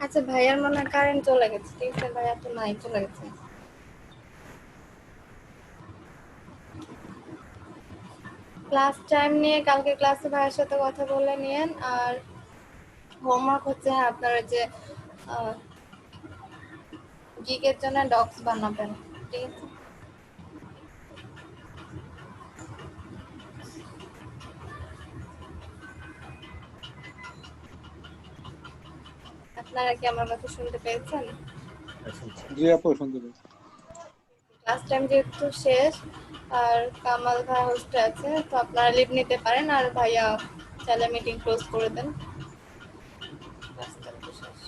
আচ্ছা ভাইয়ার মনে হয় কারেন্ট চলে গেছে, ঠিক আছে, ভাইয়া তো নাই, চলে গেছে। ক্লাস টাইম নিয়ে কালকে ক্লাসে ভাইয়ের সাথে কথা বলে নিয়েন। আর হোমওয়ার্ক হচ্ছে আপনারা যে গিগের জন্য ডক্স বানাবেন, ঠিক আছে। আপনারা কি আমার কথা শুনতে পেয়েছেন? জি আপু, শুনতে পেয়েছি। ক্লাস টাইম যেহেতু শেষ, আর কামাল ভাই হোস্টে আছে, তো আপনারা লিভ নিতে পারেন, আর ভাইয়া চাইলে মিটিং ক্লোজ করে দেন। ক্লাস টাইম তো শেষ।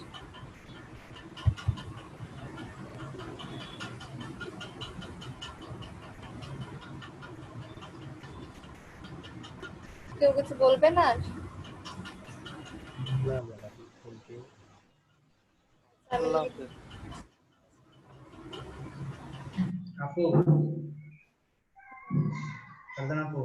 কেউ কিছু বলবেন আর? না ম্যাডাম, থ্যাংক ইউ। আমি আল্লাহ হাফেজ। আপু আপু